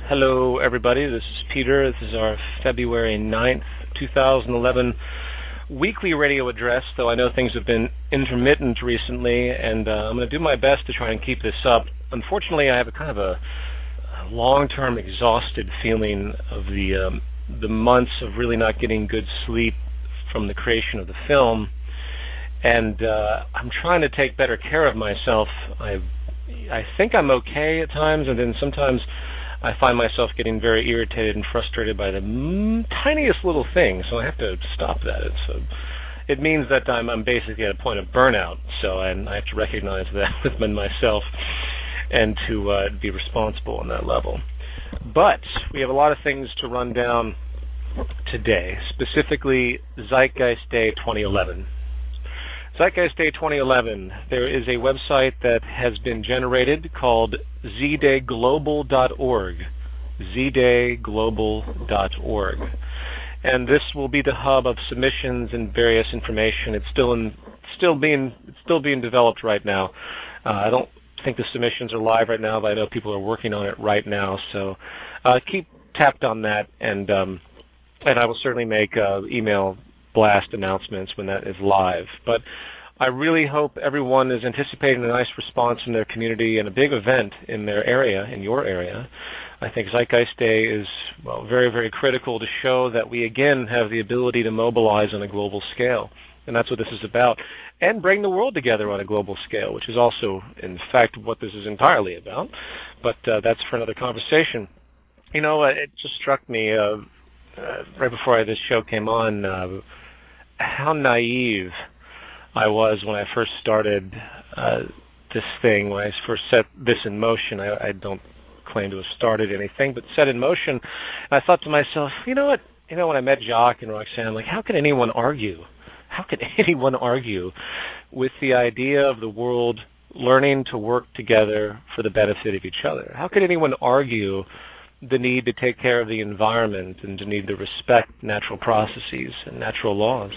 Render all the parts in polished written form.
Hello, everybody. This is Peter. This is our February 9th, 2011 weekly radio address, though I know things have been intermittent recently, and I'm going to do my best to try and keep this up. Unfortunately, I have a kind of a long-term exhausted feeling of the months of really not getting good sleep from the creation of the film, and I'm trying to take better care of myself. I think I'm okay at times, and then sometimes I find myself getting very irritated and frustrated by the tiniest little thing, so I have to stop that. It means that I'm basically at a point of burnout, so I have to recognize that within myself and to be responsible on that level. But we have a lot of things to run down today, specifically Zeitgeist Day 2011. Zeitgeist Day 2011, there is a website that has been generated called zdayglobal.org, zdayglobal.org. And this will be the hub of submissions and various information. It's still being developed right now. I don't think the submissions are live right now, but I know people are working on it right now. So keep tapped on that, and I will certainly make email blast announcements when that is live. But I really hope everyone is anticipating a nice response from their community and a big event in their area, in your area. I think Zeitgeist Day is, very, very critical to show that we again have the ability to mobilize on a global scale. And that's what this is about. And bring the world together on a global scale, which is also, in fact, what this is entirely about. But that's for another conversation. You know, it just struck me right before this show came on how naive I was when I first started this thing, when I first set this in motion. I don't claim to have started anything, but set in motion. And I thought to myself, you know what? When I met Jacques and Roxanne, I'm like, how could anyone argue? How could anyone argue with the idea of the world learning to work together for the benefit of each other? How could anyone argue the need to take care of the environment and the need to respect natural processes and natural laws?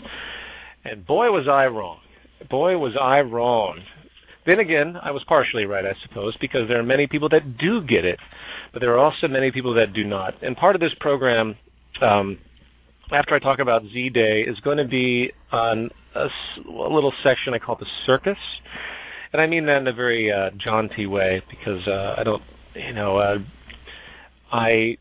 And boy, was I wrong. Boy, was I wrong. Then again, I was partially right, I suppose, because there are many people that do get it, but there are also many people that do not. And part of this program, after I talk about Z-Day, is going to be on a little section I call the circus. And I mean that in a very jaunty way, because I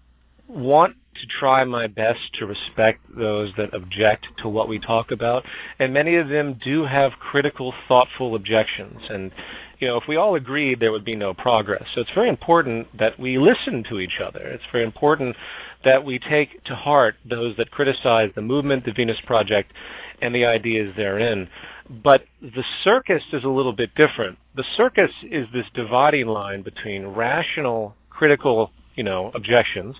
want to try my best to respect those that object to what we talk about, and many of them do have critical, thoughtful objections. And, if we all agreed, there would be no progress. So it's very important that we listen to each other. It's very important that we take to heart those that criticize the movement, the Venus Project, and the ideas therein. But the circus is a little bit different. The circus is this dividing line between rational, critical, objections,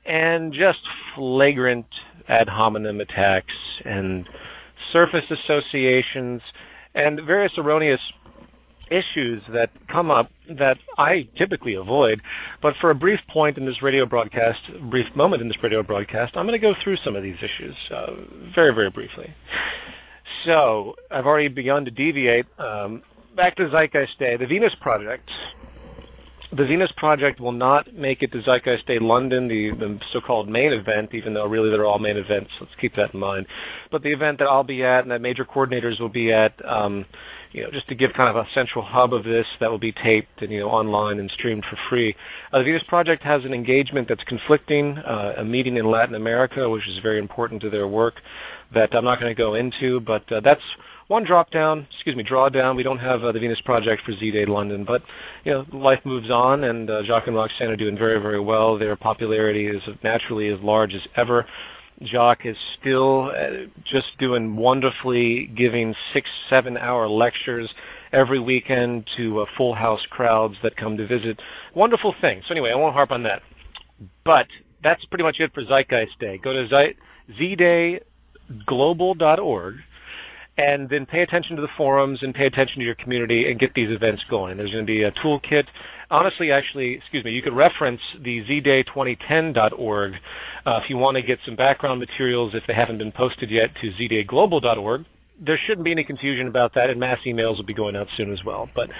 and just flagrant ad hominem attacks and surface associations and various erroneous issues that come up that I typically avoid. But for a brief point in this radio broadcast, brief moment in this radio broadcast, I'm going to go through some of these issues very, very briefly. So I've already begun to deviate. Back to Zeitgeist Day, the Venus Project. The Venus Project will not make it to Zeitgeist Day London, the so-called main event, even though really they're all main events. Let's keep that in mind. But the event that I'll be at and that major coordinators will be at, just to give kind of a central hub of this that will be taped and, online and streamed for free. The Venus Project has an engagement that's conflicting, a meeting in Latin America, which is very important to their work, that I'm not going to go into, but that's one drawdown. We don't have the Venus Project for Z-Day London, but life moves on, and Jacques and Roxanne are doing very, very well. Their popularity is naturally as large as ever. Jacques is still just doing wonderfully, giving 6-7 hour lectures every weekend to full house crowds that come to visit. Wonderful thing. So anyway, I won't harp on that. But that's pretty much it for Zeitgeist Day. Go to zdayglobal.org. And then pay attention to the forums and pay attention to your community and get these events going. There's going to be a toolkit. Honestly, you could reference the zday2010.org if you want to get some background materials if they haven't been posted yet to zdayglobal.org. there shouldn't be any confusion about that, and mass emails will be going out soon as well. But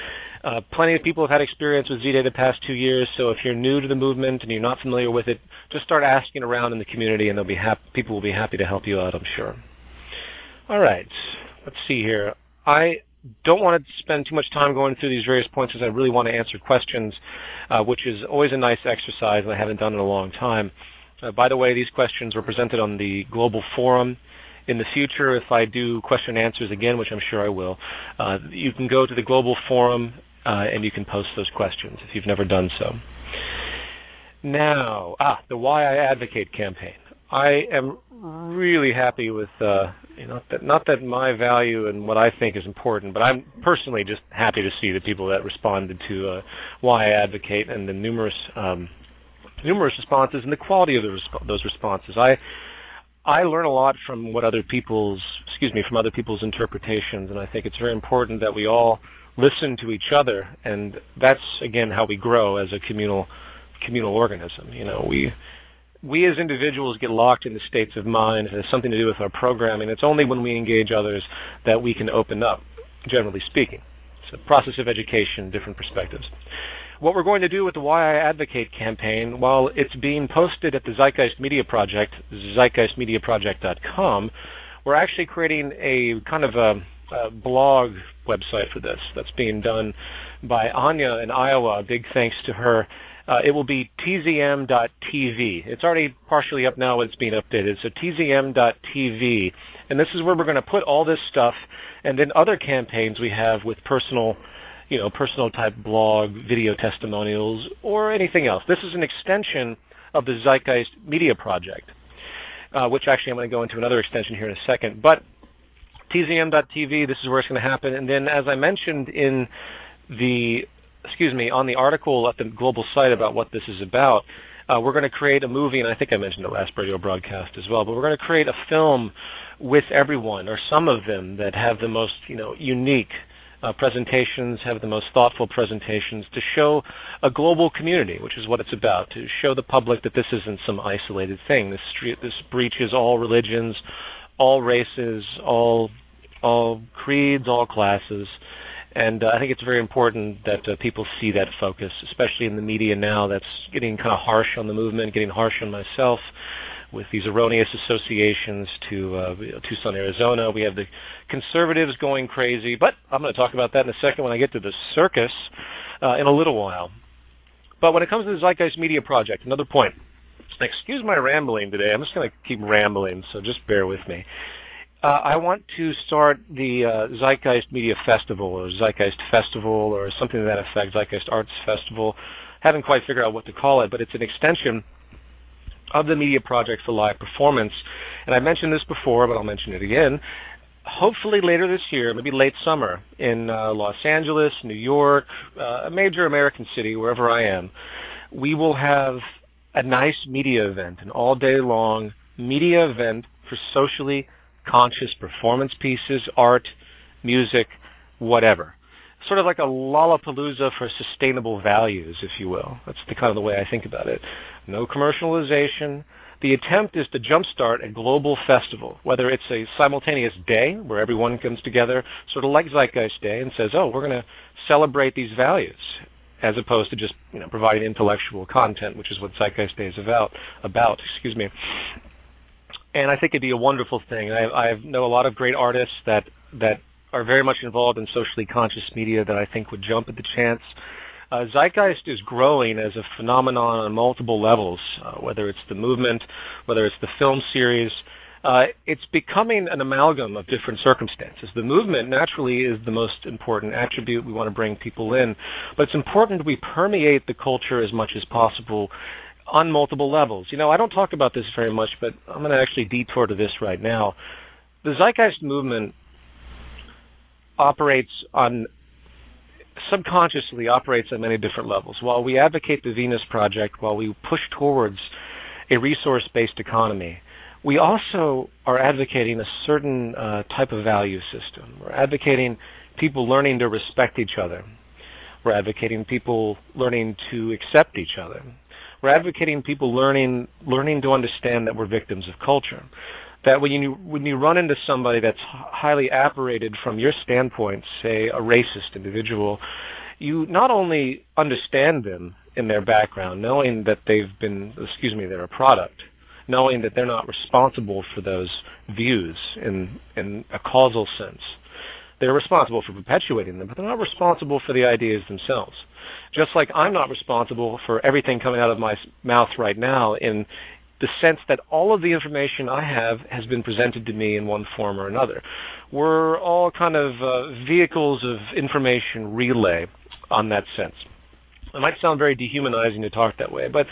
plenty of people have had experience with Z-Day the past 2 years, so if you're new to the movement and you're not familiar with it, just start asking around in the community, and people will be happy to help you out, I'm sure. All right, let's see here. I don't want to spend too much time going through these various points, as I really want to answer questions, which is always a nice exercise, and I haven't done in a long time. By the way, these questions were presented on the global forum. In the future, if I do question and answers again, which I'm sure I will, you can go to the global forum and you can post those questions if you've never done so. Now, the Why I Advocate campaign. I am really happy with, not that my value and what I think is important, but I'm personally just happy to see the people that responded to Why I Advocate and the numerous responses and the quality of those responses. I learn a lot from other people's interpretations, and I think it's very important that we all listen to each other, and that's again how we grow as a communal organism. We as individuals get locked into states of mind. It has something to do with our programming. It's only when we engage others that we can open up, generally speaking. It's a process of education, different perspectives. What we're going to do with the Why I Advocate campaign, while it's being posted at the Zeitgeist Media Project, zeitgeistmediaproject.com, we're actually creating a kind of a blog website for this that's being done by Anya in Iowa. Big thanks to her. It will be tzm.tv. It's already partially up now, but it's being updated. So tzm.tv. And this is where we're going to put all this stuff and then other campaigns we have with personal type blog, video testimonials, or anything else. This is an extension of the Zeitgeist Media Project, which actually I'm going to go into another extension here in a second. But tzm.tv, this is where it's going to happen. And then, as I mentioned on the article at the global site about what this is about, we're going to create a movie, and I think I mentioned it last radio broadcast as well, but we're going to create a film with everyone, or some of them, that have the most unique presentations, have the most thoughtful presentations, to show a global community, which is what it's about, to show the public that this isn't some isolated thing. This breaches all religions, all races, all creeds, all classes. And I think it's very important that people see that focus, especially in the media now that's getting kind of harsh on the movement, getting harsh on myself with these erroneous associations to Tucson, Arizona. We have the conservatives going crazy, but I'm going to talk about that in a second when I get to the circus in a little while. But when it comes to the Zeitgeist Media Project, another point. Excuse my rambling today. I'm just going to keep rambling, so just bear with me. I want to start the Zeitgeist Media Festival, or Zeitgeist Festival, or something to that effect, Zeitgeist Arts Festival. Haven't quite figured out what to call it, but it's an extension of the Media Project for live performance. And I mentioned this before, but I'll mention it again. Hopefully later this year, maybe late summer, in Los Angeles, New York, a major American city, wherever I am, we will have a nice media event, an all-day-long media event for socially conscious performance pieces, art, music, whatever. Sort of like a Lollapalooza for sustainable values, if you will. That's the kind of the way I think about it. No commercialization. The attempt is to jumpstart a global festival, whether it's a simultaneous day where everyone comes together, sort of like Zeitgeist Day, and says, oh, we're going to celebrate these values, as opposed to just providing intellectual content, which is what Zeitgeist Day is about. And I think it'd be a wonderful thing. I know a lot of great artists that are very much involved in socially conscious media that I think would jump at the chance. Zeitgeist is growing as a phenomenon on multiple levels, whether it's the movement, whether it's the film series. It's becoming an amalgam of different circumstances. The movement naturally is the most important attribute. We want to bring people in. But it's important that we permeate the culture as much as possible on multiple levels. I don't talk about this very much, but I'm going to actually detour to this right now. The Zeitgeist Movement subconsciously operates on many different levels. While we advocate the Venus Project, while we push towards a resource-based economy, we also are advocating a certain type of value system. We're advocating people learning to respect each other. We're advocating people learning to accept each other. We're advocating people learning to understand that we're victims of culture. that when you run into somebody that's highly apparated from your standpoint, say a racist individual, you not only understand them in their background, knowing that they're a product, knowing that they're not responsible for those views in a causal sense. They're responsible for perpetuating them, but they're not responsible for the ideas themselves. Just like I'm not responsible for everything coming out of my mouth right now, in the sense that all of the information I have has been presented to me in one form or another. We're all kind of vehicles of information relay on that sense. It might sound very dehumanizing to talk that way, but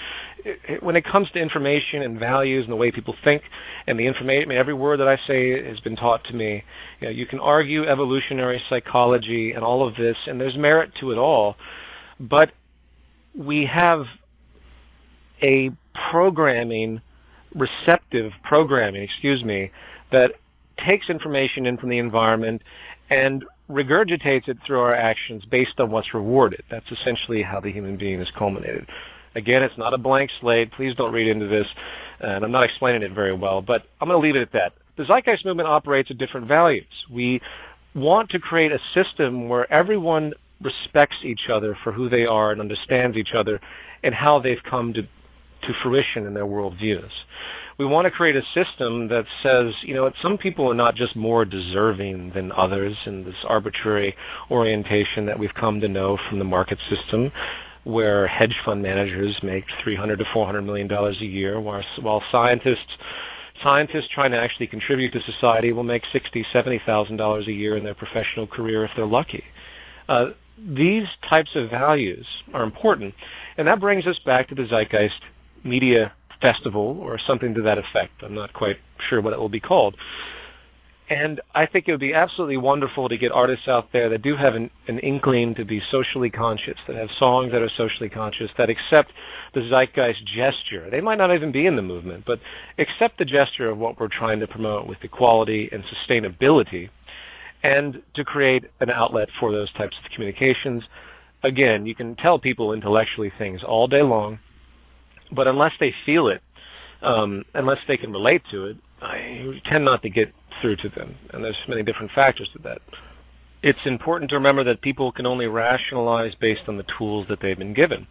when it comes to information and values and the way people think and the information, every word that I say has been taught to me. You can argue evolutionary psychology and all of this, and there's merit to it all, but we have a receptive programming, that takes information in from the environment and regurgitates it through our actions based on what's rewarded. That's essentially how the human being is culminated. Again, it's not a blank slate. Please don't read into this, and I'm not explaining it very well, but I'm going to leave it at that. The Zeitgeist Movement operates at different values. We want to create a system where everyone respects each other for who they are and understands each other and how they've come to fruition in their worldviews. We want to create a system that says, some people are not just more deserving than others in this arbitrary orientation that we've come to know from the market system, where hedge fund managers make $300 to $400 million a year, while scientists trying to actually contribute to society will make $60,000, $70,000 a year in their professional career if they're lucky. These types of values are important, and that brings us back to the Zeitgeist Media Festival or something to that effect. I'm not quite sure what it will be called. And I think it would be absolutely wonderful to get artists out there that do have an inkling to be socially conscious, that have songs that are socially conscious, that accept the Zeitgeist gesture. They might not even be in the movement, but accept the gesture of what we're trying to promote with equality and sustainability, and to create an outlet for those types of communications. Again, you can tell people intellectually things all day long, but unless they feel it, unless they can relate to it, you tend not to get through to them, and there's many different factors to that. It's important to remember that people can only rationalize based on the tools that they've been given.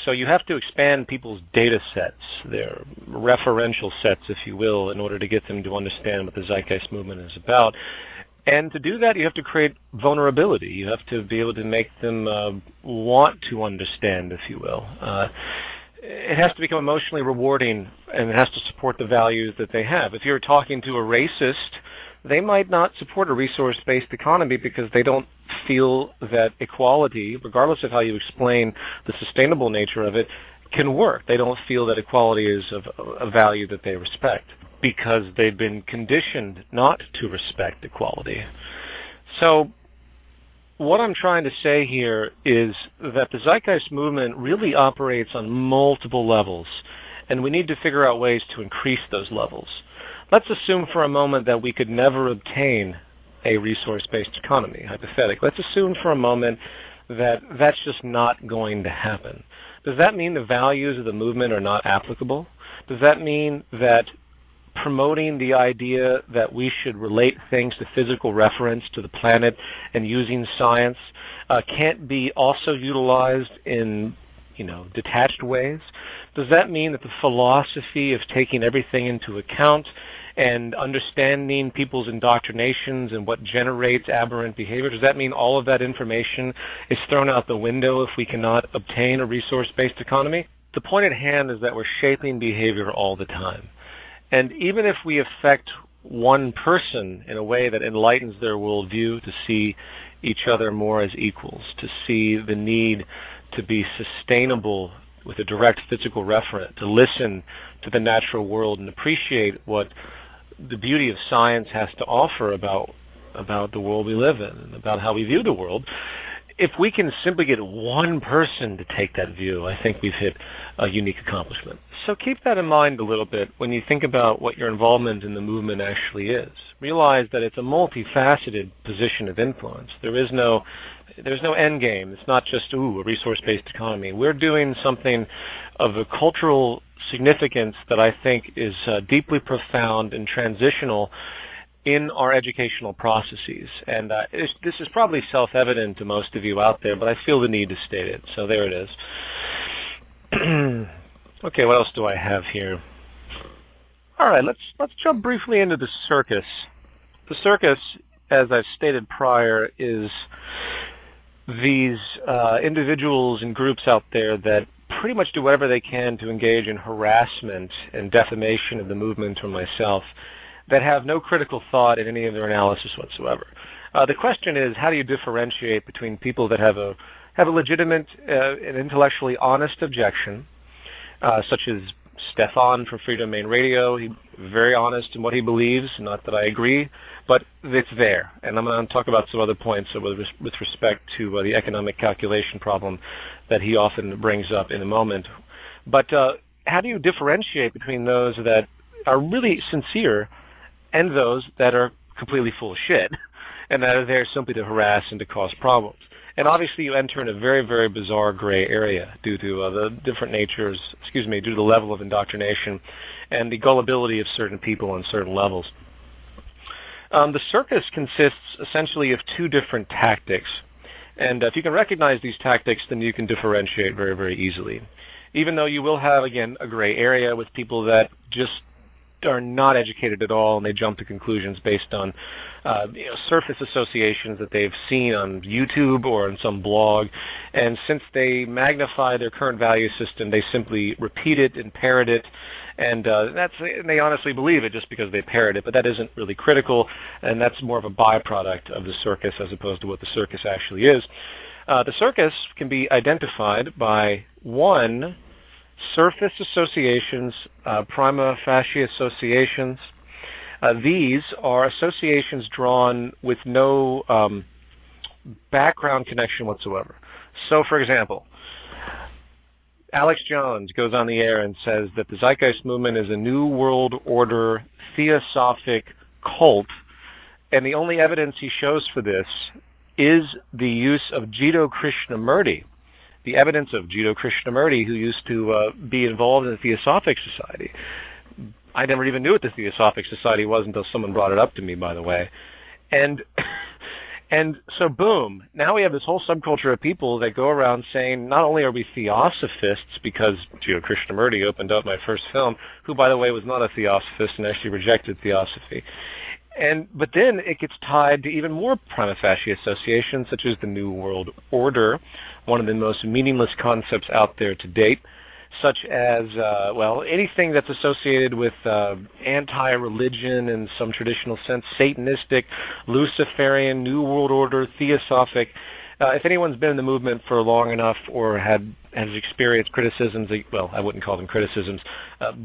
So you have to expand people's data sets, their referential sets, if you will, in order to get them to understand what the Zeitgeist Movement is about. And to do that, you have to create vulnerability. You have to be able to make them want to understand, if you will. It has to become emotionally rewarding, and it has to support the values that they have. If you're talking to a racist, they might not support a resource-based economy because they don't feel that equality, regardless of how you explain the sustainable nature of it, can work. They don't feel that equality is of a value that they respect because they've been conditioned not to respect equality. So what I'm trying to say here is that the Zeitgeist Movement really operates on multiple levels, and we need to figure out ways to increase those levels. Let's assume for a moment that we could never obtain a resource-based economy, hypothetically. Let's assume for a moment that that's just not going to happen. Does that mean the values of the movement are not applicable? Does that mean that promoting the idea that we should relate things to physical reference to the planet and using science can't be also utilized in, detached ways? Does that mean that the philosophy of taking everything into account and understanding people's indoctrinations and what generates aberrant behavior, does that mean all of that information is thrown out the window if we cannot obtain a resource-based economy? The point at hand is that we're shaping behavior all the time. And even if we affect one person in a way that enlightens their worldview to see each other more as equals, to see the need to be sustainable with a direct physical referent, to listen to the natural world and appreciate what the beauty of science has to offer about the world we live in and about how we view the world, if we can simply get one person to take that view, I think we've hit a unique accomplishment. So keep that in mind a little bit when you think about what your involvement in the movement actually is. Realize that it's a multifaceted position of influence. There's no end game. It's not just, a resource-based economy. We're doing something of a cultural significance that I think is deeply profound and transitional in our educational processes. And this is probably self-evident to most of you out there, but I feel the need to state it. So there it is. Okay, what else do I have here? All right, let's jump briefly into the circus. The circus, as I've stated prior, is these individuals and groups out there that pretty much do whatever they can to engage in harassment and defamation of the movement or myself, that have no critical thought in any of their analysis whatsoever. The question is, how do you differentiate between people that have a legitimate and intellectually honest objection, such as Stefan from Free Domain Radio? He's very honest in what he believes, not that I agree, but it's there. And I'm going to talk about some other points with respect to the economic calculation problem that he often brings up in a moment. But how do you differentiate between those that are really sincere and those that are completely full of shit and that are there simply to harass and to cause problems? And obviously you enter in a very, very bizarre gray area due to the different natures, due to the level of indoctrination and the gullibility of certain people on certain levels. The circus consists essentially of two different tactics. And if you can recognize these tactics, then you can differentiate very, very easily. Even though you will have, again, a gray area with people that just are not educated at all, and they jump to conclusions based on surface associations that they've seen on YouTube or on some blog, and since they magnify their current value system, they simply repeat it and parrot it, and they honestly believe it just because they parrot it, but that isn't really critical, and that's more of a byproduct of the circus as opposed to what the circus actually is. The circus can be identified by, one, surface associations, prima facie associations. These are associations drawn with no background connection whatsoever. So, for example, Alex Jones goes on the air and says that the Zeitgeist Movement is a New World Order theosophic cult, and the only evidence he shows for this is the use of Jiddu Krishnamurti, the evidence of Jiddu Krishnamurti, who used to be involved in the Theosophic Society. I never even knew what the Theosophic Society was until someone brought it up to me, by the way. And so, boom, now we have this whole subculture of people that go around saying, not only are we theosophists, because Jiddu Krishnamurti opened up my first film, who, by the way, was not a theosophist and actually rejected theosophy, but then it gets tied to even more prima facie associations, such as the New World Order, one of the most meaningless concepts out there to date, such as, anything that's associated with anti-religion in some traditional sense, Satanistic, Luciferian, New World Order, Theosophic. If anyone's been in the movement for long enough or has experienced criticisms, I wouldn't call them criticisms,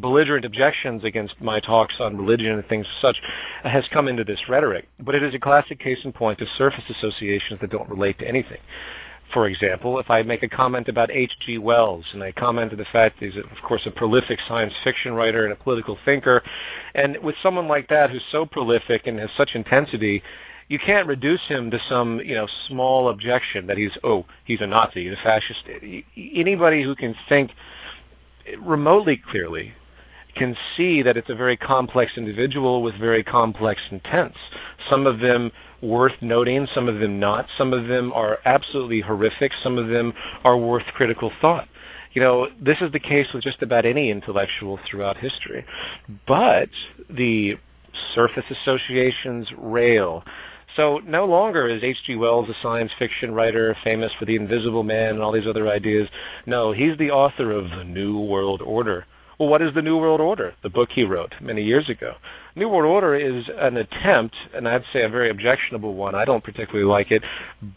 belligerent objections against my talks on religion and things such, has come into this rhetoric. But it is a classic case in point of surface associations that don't relate to anything. For example, if I make a comment about H.G. Wells, and I comment on the fact that he's, of course, a prolific science fiction writer and a political thinker, and with someone like that who's so prolific and has such intensity, you can't reduce him to some, small objection that he's a Nazi, he's a fascist. Anybody who can think remotely clearly can see that it's a very complex individual with very complex intents. Some of them worth noting, some of them not. Some of them are absolutely horrific. Some of them are worth critical thought. This is the case with just about any intellectual throughout history. But the surface associations rail. So no longer is H.G. Wells a science fiction writer famous for the Invisible Man and all these other ideas. No, he's the author of The New World Order. Well, what is the New World Order? The book he wrote many years ago. New World Order is an attempt, and I'd say a very objectionable one. I don't particularly like it,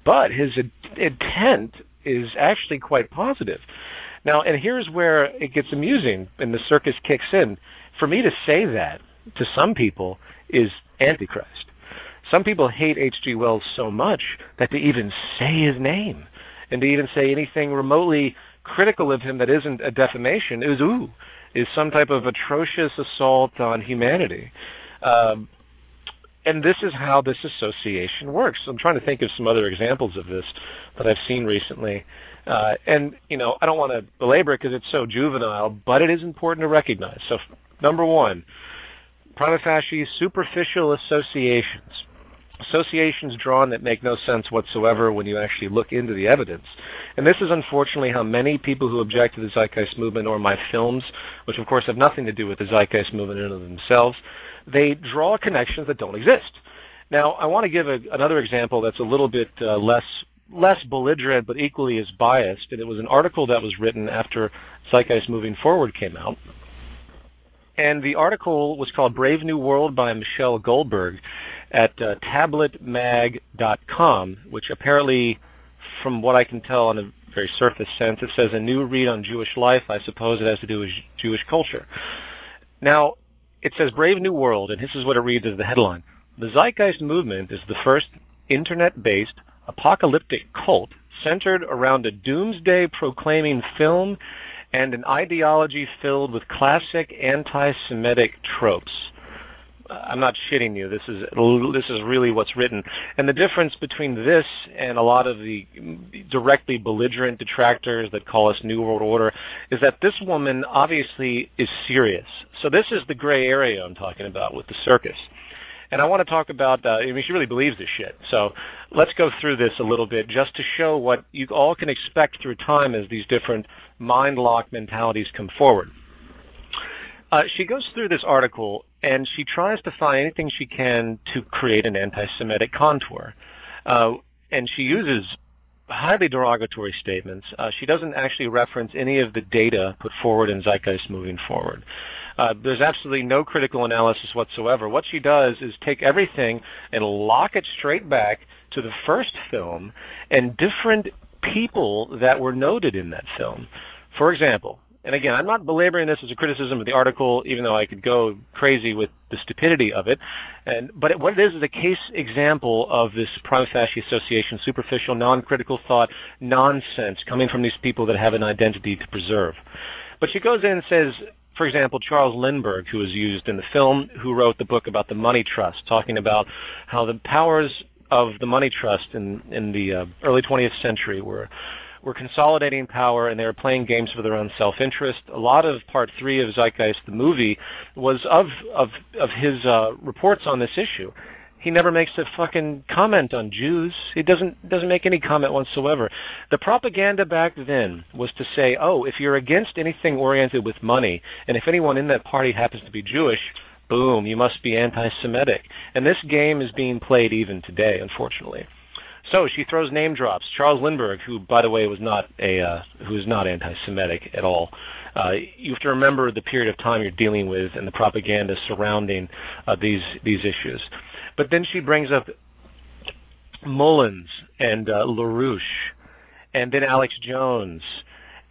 but his intent is actually quite positive. Now, and here's where it gets amusing and the circus kicks in. For me to say that to some people is Antichrist. Some people hate H.G. Wells so much that to even say his name and to even say anything remotely critical of him that isn't a defamation is some type of atrocious assault on humanity. And this is how this association works. I'm trying to think of some other examples of this that I've seen recently. And, I don't want to belabor it because it's so juvenile, but it is important to recognize. So, number one, prima facie superficial associations. Associations drawn that make no sense whatsoever when you actually look into the evidence. And this is unfortunately how many people who object to the Zeitgeist Movement or my films, which of course have nothing to do with the Zeitgeist Movement in and of themselves, they draw connections that don't exist. Now, I want to give another example that's a little bit less belligerent but equally as biased, and it was an article that was written after Zeitgeist Moving Forward came out. And the article was called Brave New World by Michelle Goldberg at tabletmag.com, which apparently, from what I can tell in a very surface sense, it says a new read on Jewish life. I suppose it has to do with Jewish culture. Now, it says Brave New World, and this is what it reads as the headline. The Zeitgeist Movement is the first internet-based apocalyptic cult centered around a doomsday-proclaiming film and an ideology filled with classic anti-Semitic tropes. I'm not shitting you. This is really what's written. And the difference between this and a lot of the directly belligerent detractors that call us New World Order is that this woman obviously is serious. So this is the gray area I'm talking about with the circus. And I want to talk about, she really believes this shit. So let's go through this a little bit just to show what you all can expect through time as these different mind-lock mentalities come forward. She goes through this article, and she tries to find anything she can to create an anti-Semitic contour. And she uses highly derogatory statements. She doesn't actually reference any of the data put forward in Zeitgeist Moving Forward. There's absolutely no critical analysis whatsoever. What she does is take everything and lock it straight back to the first film and different people that were noted in that film. For example, and again, I'm not belaboring this as a criticism of the article, even though I could go crazy with the stupidity of it. But what it is a case example of this prima facie association, superficial, non-critical thought, nonsense coming from these people that have an identity to preserve. But she goes in and says, for example, Charles Lindbergh, who was used in the film, who wrote the book about the money trust, talking about how the powers of the money trust in the early 20th century were consolidating power, and they were playing games for their own self-interest. A lot of Part 3 of Zeitgeist, the movie, was of his reports on this issue. He never makes a fucking comment on Jews. He doesn't make any comment whatsoever. The propaganda back then was to say, oh, if you're against anything oriented with money, and if anyone in that party happens to be Jewish, boom, you must be anti-Semitic. And this game is being played even today, unfortunately. So she throws name drops. Charles Lindbergh, who, by the way, was not anti-Semitic at all. You have to remember the period of time you're dealing with and the propaganda surrounding these issues. But then she brings up Mullins and LaRouche, and then Alex Jones,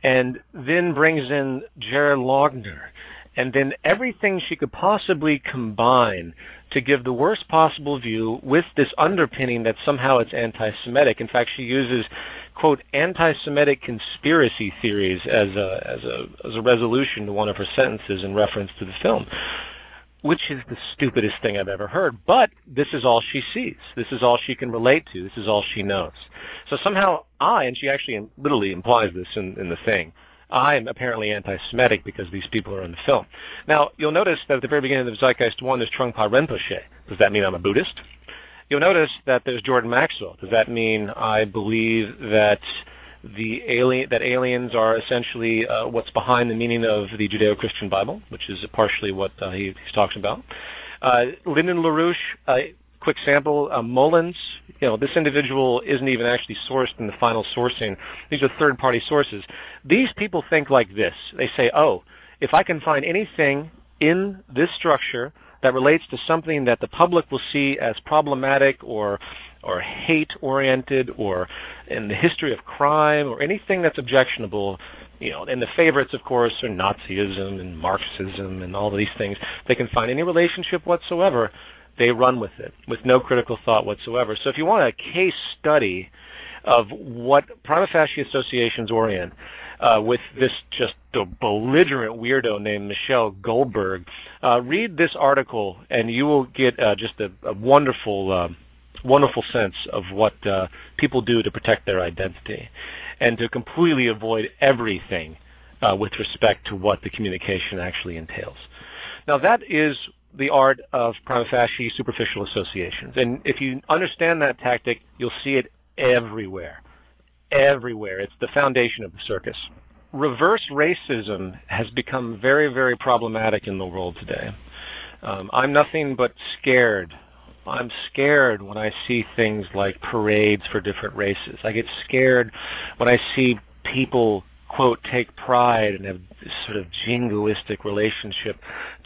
and then brings in Jared Loughner, and then everything she could possibly combine to give the worst possible view with this underpinning that somehow it's anti-Semitic. In fact, she uses, quote, anti-Semitic conspiracy theories as a resolution to one of her sentences in reference to the film, which is the stupidest thing I've ever heard. But this is all she sees. This is all she can relate to. This is all she knows. So somehow and she actually literally implies this in the thing, I'm apparently anti-Semitic because these people are in the film. Now, you'll notice that at the very beginning of Zeitgeist 1, there's Trungpa Rinpoche. Does that mean I'm a Buddhist? You'll notice that there's Jordan Maxwell. Does that mean I believe that aliens are essentially what's behind the meaning of the Judeo-Christian Bible, which is partially what he talks about? Lyndon LaRouche, quick sample, Mullins, this individual isn't even actually sourced in the final sourcing. These are third-party sources. These people think like this. They say, oh, if I can find anything in this structure that relates to something that the public will see as problematic or hate-oriented or in the history of crime or anything that's objectionable, and the favorites, of course, are Nazism and Marxism and all of these things. If they can find any relationship whatsoever, they run with it, with no critical thought whatsoever. So if you want a case study of what prima facie associations orient, with this just a belligerent weirdo named Michelle Goldberg. Read this article, and you will get just a wonderful, wonderful sense of what people do to protect their identity and to completely avoid everything with respect to what the communication actually entails. Now, that is the art of prima facie superficial associations. And if you understand that tactic, you'll see it everywhere. Everywhere. It's the foundation of the circus. Reverse racism has become very, very problematic in the world today. I'm nothing but scared. I'm scared when I see things like parades for different races. I get scared when I see people, quote, take pride and have this sort of jingoistic relationship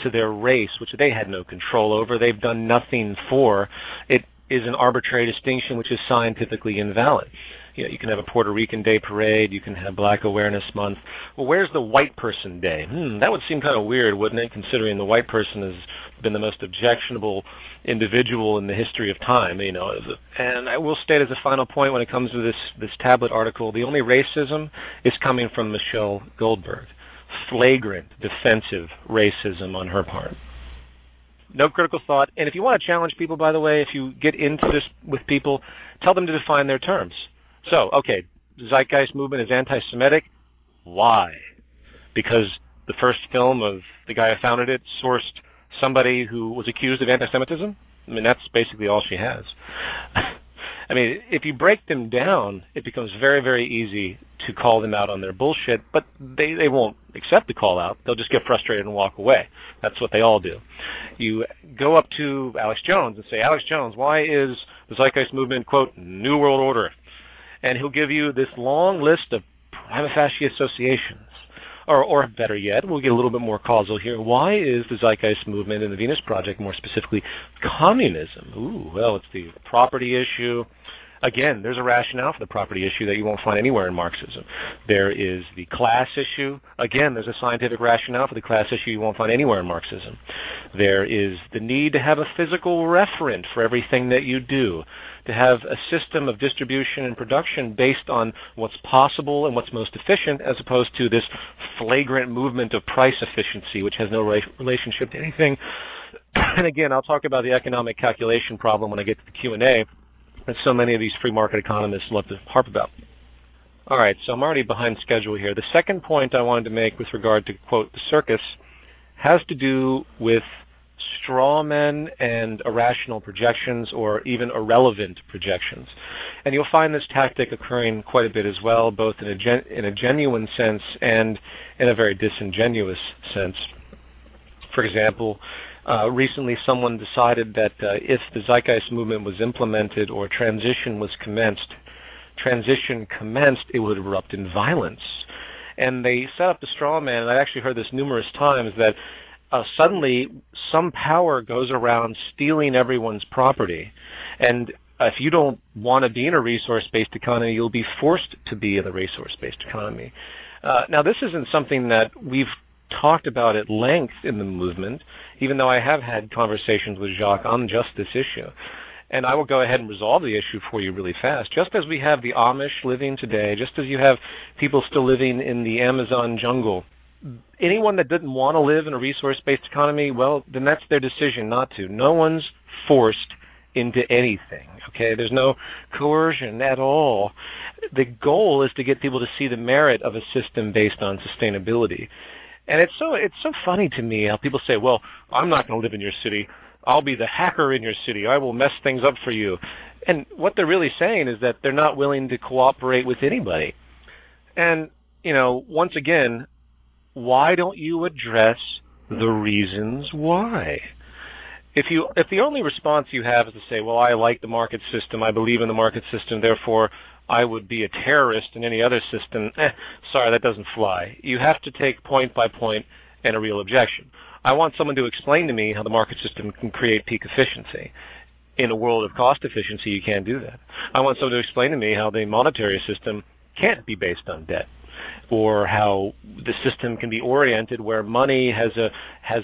to their race, which they had no control over. They've done nothing for. It is an arbitrary distinction which is scientifically invalid. You know, you can have a Puerto Rican Day parade, you can have Black Awareness Month. Well, where's the white person day? That would seem kind of weird, wouldn't it, considering the white person has been the most objectionable individual in the history of time, you know. And I will state as a final point when it comes to this tablet article, the only racism is coming from Michelle Goldberg. Flagrant, defensive racism on her part. No critical thought. And if you want to challenge people, by the way, if you get into this with people, tell them to define their terms. So, okay, the Zeitgeist Movement is anti-Semitic. Why? Because the first film of the guy who founded it sourced somebody who was accused of anti-Semitism? I mean, that's basically all she has. I mean, if you break them down, it becomes very, very easy to call them out on their bullshit, but they won't accept the call out. They'll just get frustrated and walk away. That's what they all do. You go up to Alex Jones and say, Alex Jones, why is the Zeitgeist Movement, quote, New World Order? And he'll give you this long list of prima facie associations. Or better yet, we'll get a little bit more causal here. Why is the Zeitgeist Movement and the Venus Project, more specifically, communism? Ooh, well, it's the property issue. Again, there's a rationale for the property issue that you won't find anywhere in Marxism. There is the class issue. Again, there's a scientific rationale for the class issue you won't find anywhere in Marxism. There is the need to have a physical referent for everything that you do, to have a system of distribution and production based on what's possible and what's most efficient, as opposed to this flagrant movement of price efficiency, which has no relationship to anything. And again, I'll talk about the economic calculation problem when I get to the Q&A, that so many of these free market economists love to harp about. All right, so I'm already behind schedule here. The second point I wanted to make with regard to, quote, the circus, has to do with straw men and irrational projections, or even irrelevant projections. And you'll find this tactic occurring quite a bit as well, both in a genuine sense and in a very disingenuous sense. For example, recently someone decided that if the Zeitgeist Movement was implemented or transition commenced, it would erupt in violence. And they set up the straw man, and I've actually heard this numerous times, that suddenly some power goes around stealing everyone's property. And if you don't want to be in a resource-based economy, you'll be forced to be in a resource-based economy. Now, this isn't something that we've talked about at length in the movement, even though I have had conversations with Jacques on just this issue. And I will go ahead and resolve the issue for you really fast. Just as we have the Amish living today, just as you have people still living in the Amazon jungle, anyone that didn't want to live in a resource-based economy, well, then that's their decision not to. No one's forced into anything, okay? There's no coercion at all. The goal is to get people to see the merit of a system based on sustainability. And it's so funny to me how people say, well, I'm not going to live in your city. I'll be the hacker in your city. I will mess things up for you. And what they're really saying is that they're not willing to cooperate with anybody. And, you know, once again, why don't you address the reasons why? If the only response you have is to say, well, I like the market system, I believe in the market system, therefore I would be a terrorist in any other system, sorry, that doesn't fly. You have to take point by point and a real objection. I want someone to explain to me how the market system can create peak efficiency. In a world of cost efficiency, you can't do that. I want someone to explain to me how the monetary system can't be based on debt. or how the system can be oriented where money has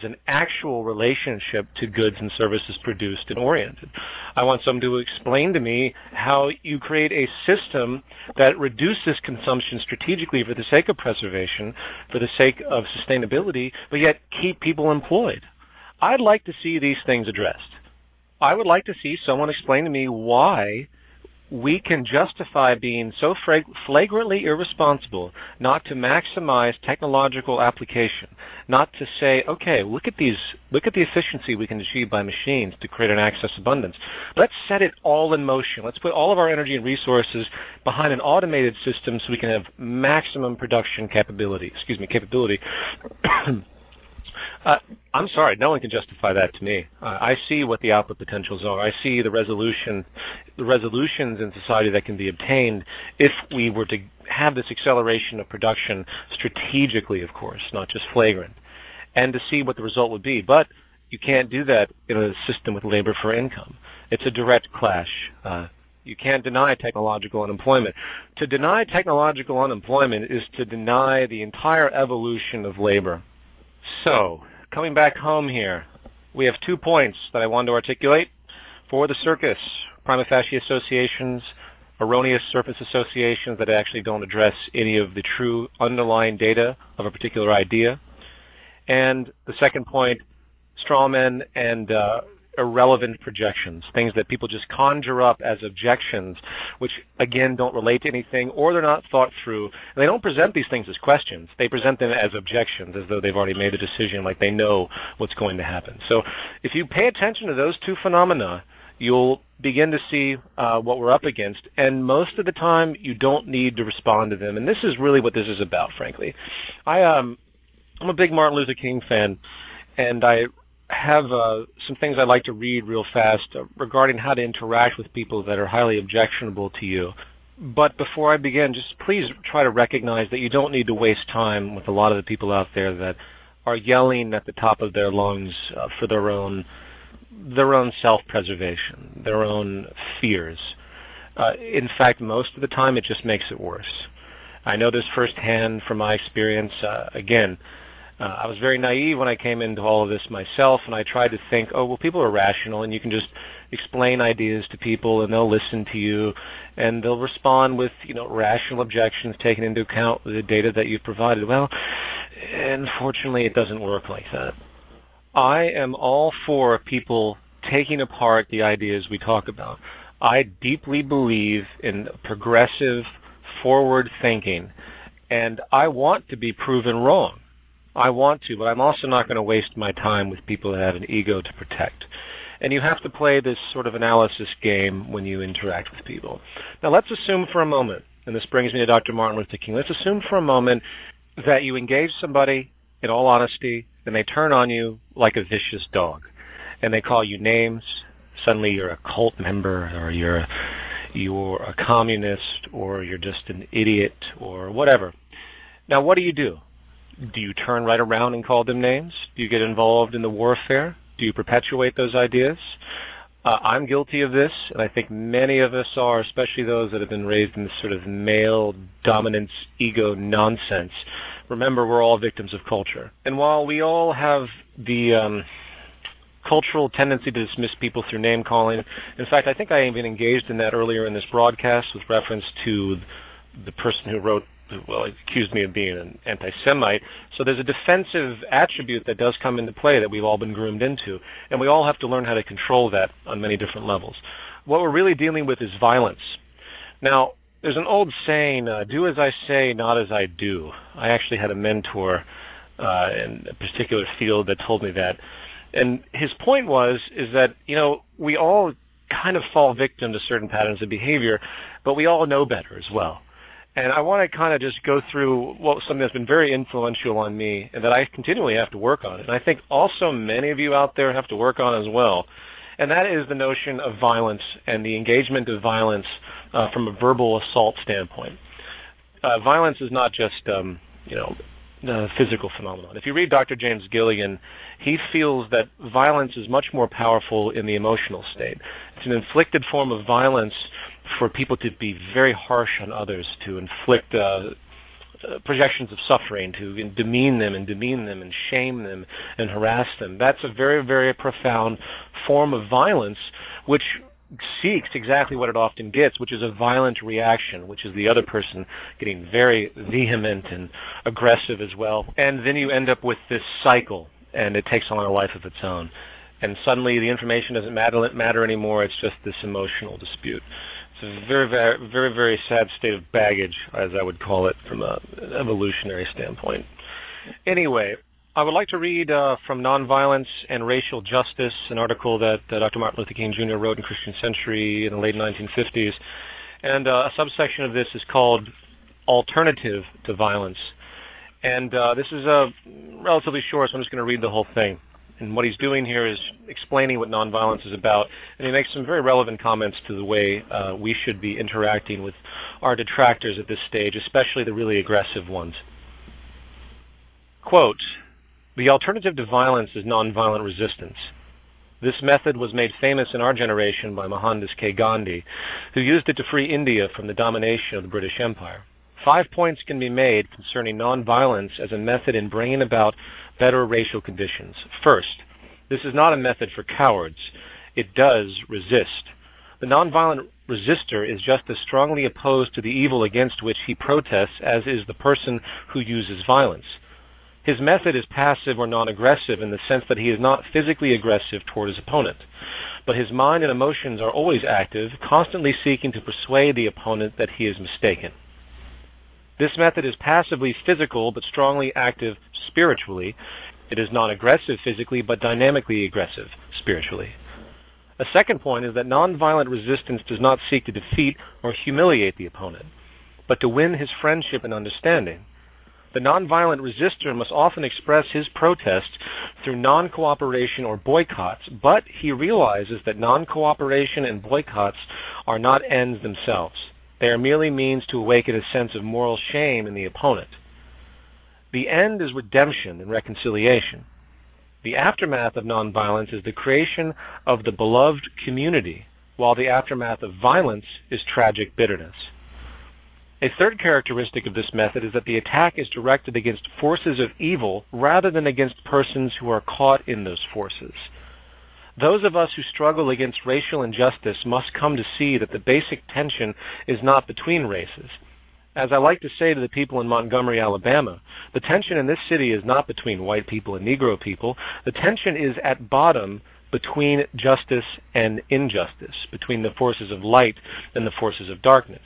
an actual relationship to goods and services produced and oriented. I want someone to explain to me how you create a system that reduces consumption strategically for the sake of preservation, for the sake of sustainability, but yet keep people employed. I'd like to see these things addressed. I would like to see someone explain to me why we can justify being so flagrantly irresponsible not to maximize technological application, not to say, okay, look at the efficiency we can achieve by machines to create an access abundance. Let's set it all in motion. Let's put all of our energy and resources behind an automated system so we can have maximum production capability. I'm sorry, no one can justify that to me. I see what the output potentials are. I see the resolutions in society that can be obtained if we were to have this acceleration of production strategically, of course, not just flagrant, and to see what the result would be. But you can't do that in a system with labor for income. It's a direct clash. You can't deny technological unemployment. To deny technological unemployment is to deny the entire evolution of labor. So, coming back home here, we have 2 points that I want to articulate. For the circus, prima facie associations, erroneous surface associations that actually don't address any of the true underlying data of a particular idea. And the second point, straw men and irrelevant projections, things that people just conjure up as objections, which again don't relate to anything, or they're not thought through. And they don't present these things as questions. They present them as objections, as though they've already made a decision, like they know what's going to happen. So if you pay attention to those two phenomena, you'll begin to see what we're up against. And most of the time, you don't need to respond to them. And this is really what this is about, frankly. I'm a big Martin Luther King fan, and I have some things I'd like to read real fast regarding how to interact with people that are highly objectionable to you. But before I begin, just please try to recognize that you don't need to waste time with a lot of the people out there that are yelling at the top of their lungs for their own self-preservation, their own fears. In fact, most of the time, it just makes it worse. I know this firsthand from my experience. I was very naive when I came into all of this myself, and I tried to think, oh, well, people are rational, and you can just explain ideas to people, and they'll listen to you, and they'll respond with, rational objections taking into account the data that you've provided. Well, unfortunately, it doesn't work like that. I am all for people taking apart the ideas we talk about. I deeply believe in progressive, forward thinking, and I want to be proven wrong. I want to, but I'm also not going to waste my time with people that have an ego to protect. And you have to play this sort of analysis game when you interact with people. Now, let's assume for a moment, and this brings me to Dr. Martin Luther King, let's assume for a moment that you engage somebody in all honesty, and they turn on you like a vicious dog, and they call you names. Suddenly you're a cult member, or you're a communist, or you're just an idiot, or whatever. Now, what do? Do you turn right around and call them names? Do you get involved in the warfare? Do you perpetuate those ideas? I'm guilty of this, and I think many of us are, especially those that have been raised in this sort of male dominance, ego nonsense. Remember, we're all victims of culture. And while we all have the cultural tendency to dismiss people through name calling, in fact, I think I even engaged in that earlier in this broadcast with reference to the person who wrote, accused me of being an anti-Semite. So there's a defensive attribute that does come into play that we've all been groomed into, and we all have to learn how to control that on many different levels. What we're really dealing with is violence. Now, there's an old saying, do as I say, not as I do. I actually had a mentor in a particular field that told me that. And his point is that, we all kind of fall victim to certain patterns of behavior, but we all know better as well. And I want to kind of just go through something that's been very influential on me and that I continually have to work on. And I think also many of you out there have to work on as well. And that is the notion of violence and the engagement of violence from a verbal assault standpoint. Violence is not just, a physical phenomenon. If you read Dr. James Gilligan, he feels that violence is much more powerful in the emotional state. It's an inflicted form of violence for people to be very harsh on others, to inflict projections of suffering, to demean them and shame them and harass them. That's a very, very profound form of violence, which seeks exactly what it often gets, which is a violent reaction, which is the other person getting very vehement and aggressive as well. And then you end up with this cycle, and it takes on a life of its own. And suddenly the information doesn't matter anymore. It's just this emotional dispute. It's a very, very, very, very sad state of baggage, as I would call it, from an evolutionary standpoint. Anyway, I would like to read from Nonviolence and Racial Justice, an article that Dr. Martin Luther King Jr. wrote in Christian Century in the late 1950s. And a subsection of this is called Alternative to Violence. And this is relatively short, so I'm just going to read the whole thing. And what he's doing here is explaining what nonviolence is about, and he makes some very relevant comments to the way we should be interacting with our detractors at this stage, especially the really aggressive ones. Quote, "The alternative to violence is nonviolent resistance. This method was made famous in our generation by Mohandas K. Gandhi, who used it to free India from the domination of the British Empire. 5 points can be made concerning nonviolence as a method in bringing about better racial conditions. First, this is not a method for cowards. It does resist. The nonviolent resistor is just as strongly opposed to the evil against which he protests as is the person who uses violence. His method is passive or non-aggressive in the sense that he is not physically aggressive toward his opponent, but his mind and emotions are always active, constantly seeking to persuade the opponent that he is mistaken. This method is passively physical but strongly active spiritually. It is non-aggressive physically but dynamically aggressive spiritually. A second point is that nonviolent resistance does not seek to defeat or humiliate the opponent, but to win his friendship and understanding. The nonviolent resistor must often express his protest through non-cooperation or boycotts, but he realizes that non-cooperation and boycotts are not ends themselves. They are merely means to awaken a sense of moral shame in the opponent. The end is redemption and reconciliation. The aftermath of nonviolence is the creation of the beloved community, while the aftermath of violence is tragic bitterness. A third characteristic of this method is that the attack is directed against forces of evil rather than against persons who are caught in those forces. Those of us who struggle against racial injustice must come to see that the basic tension is not between races. As I like to say to the people in Montgomery, Alabama, the tension in this city is not between white people and Negro people. The tension is at bottom between justice and injustice, between the forces of light and the forces of darkness.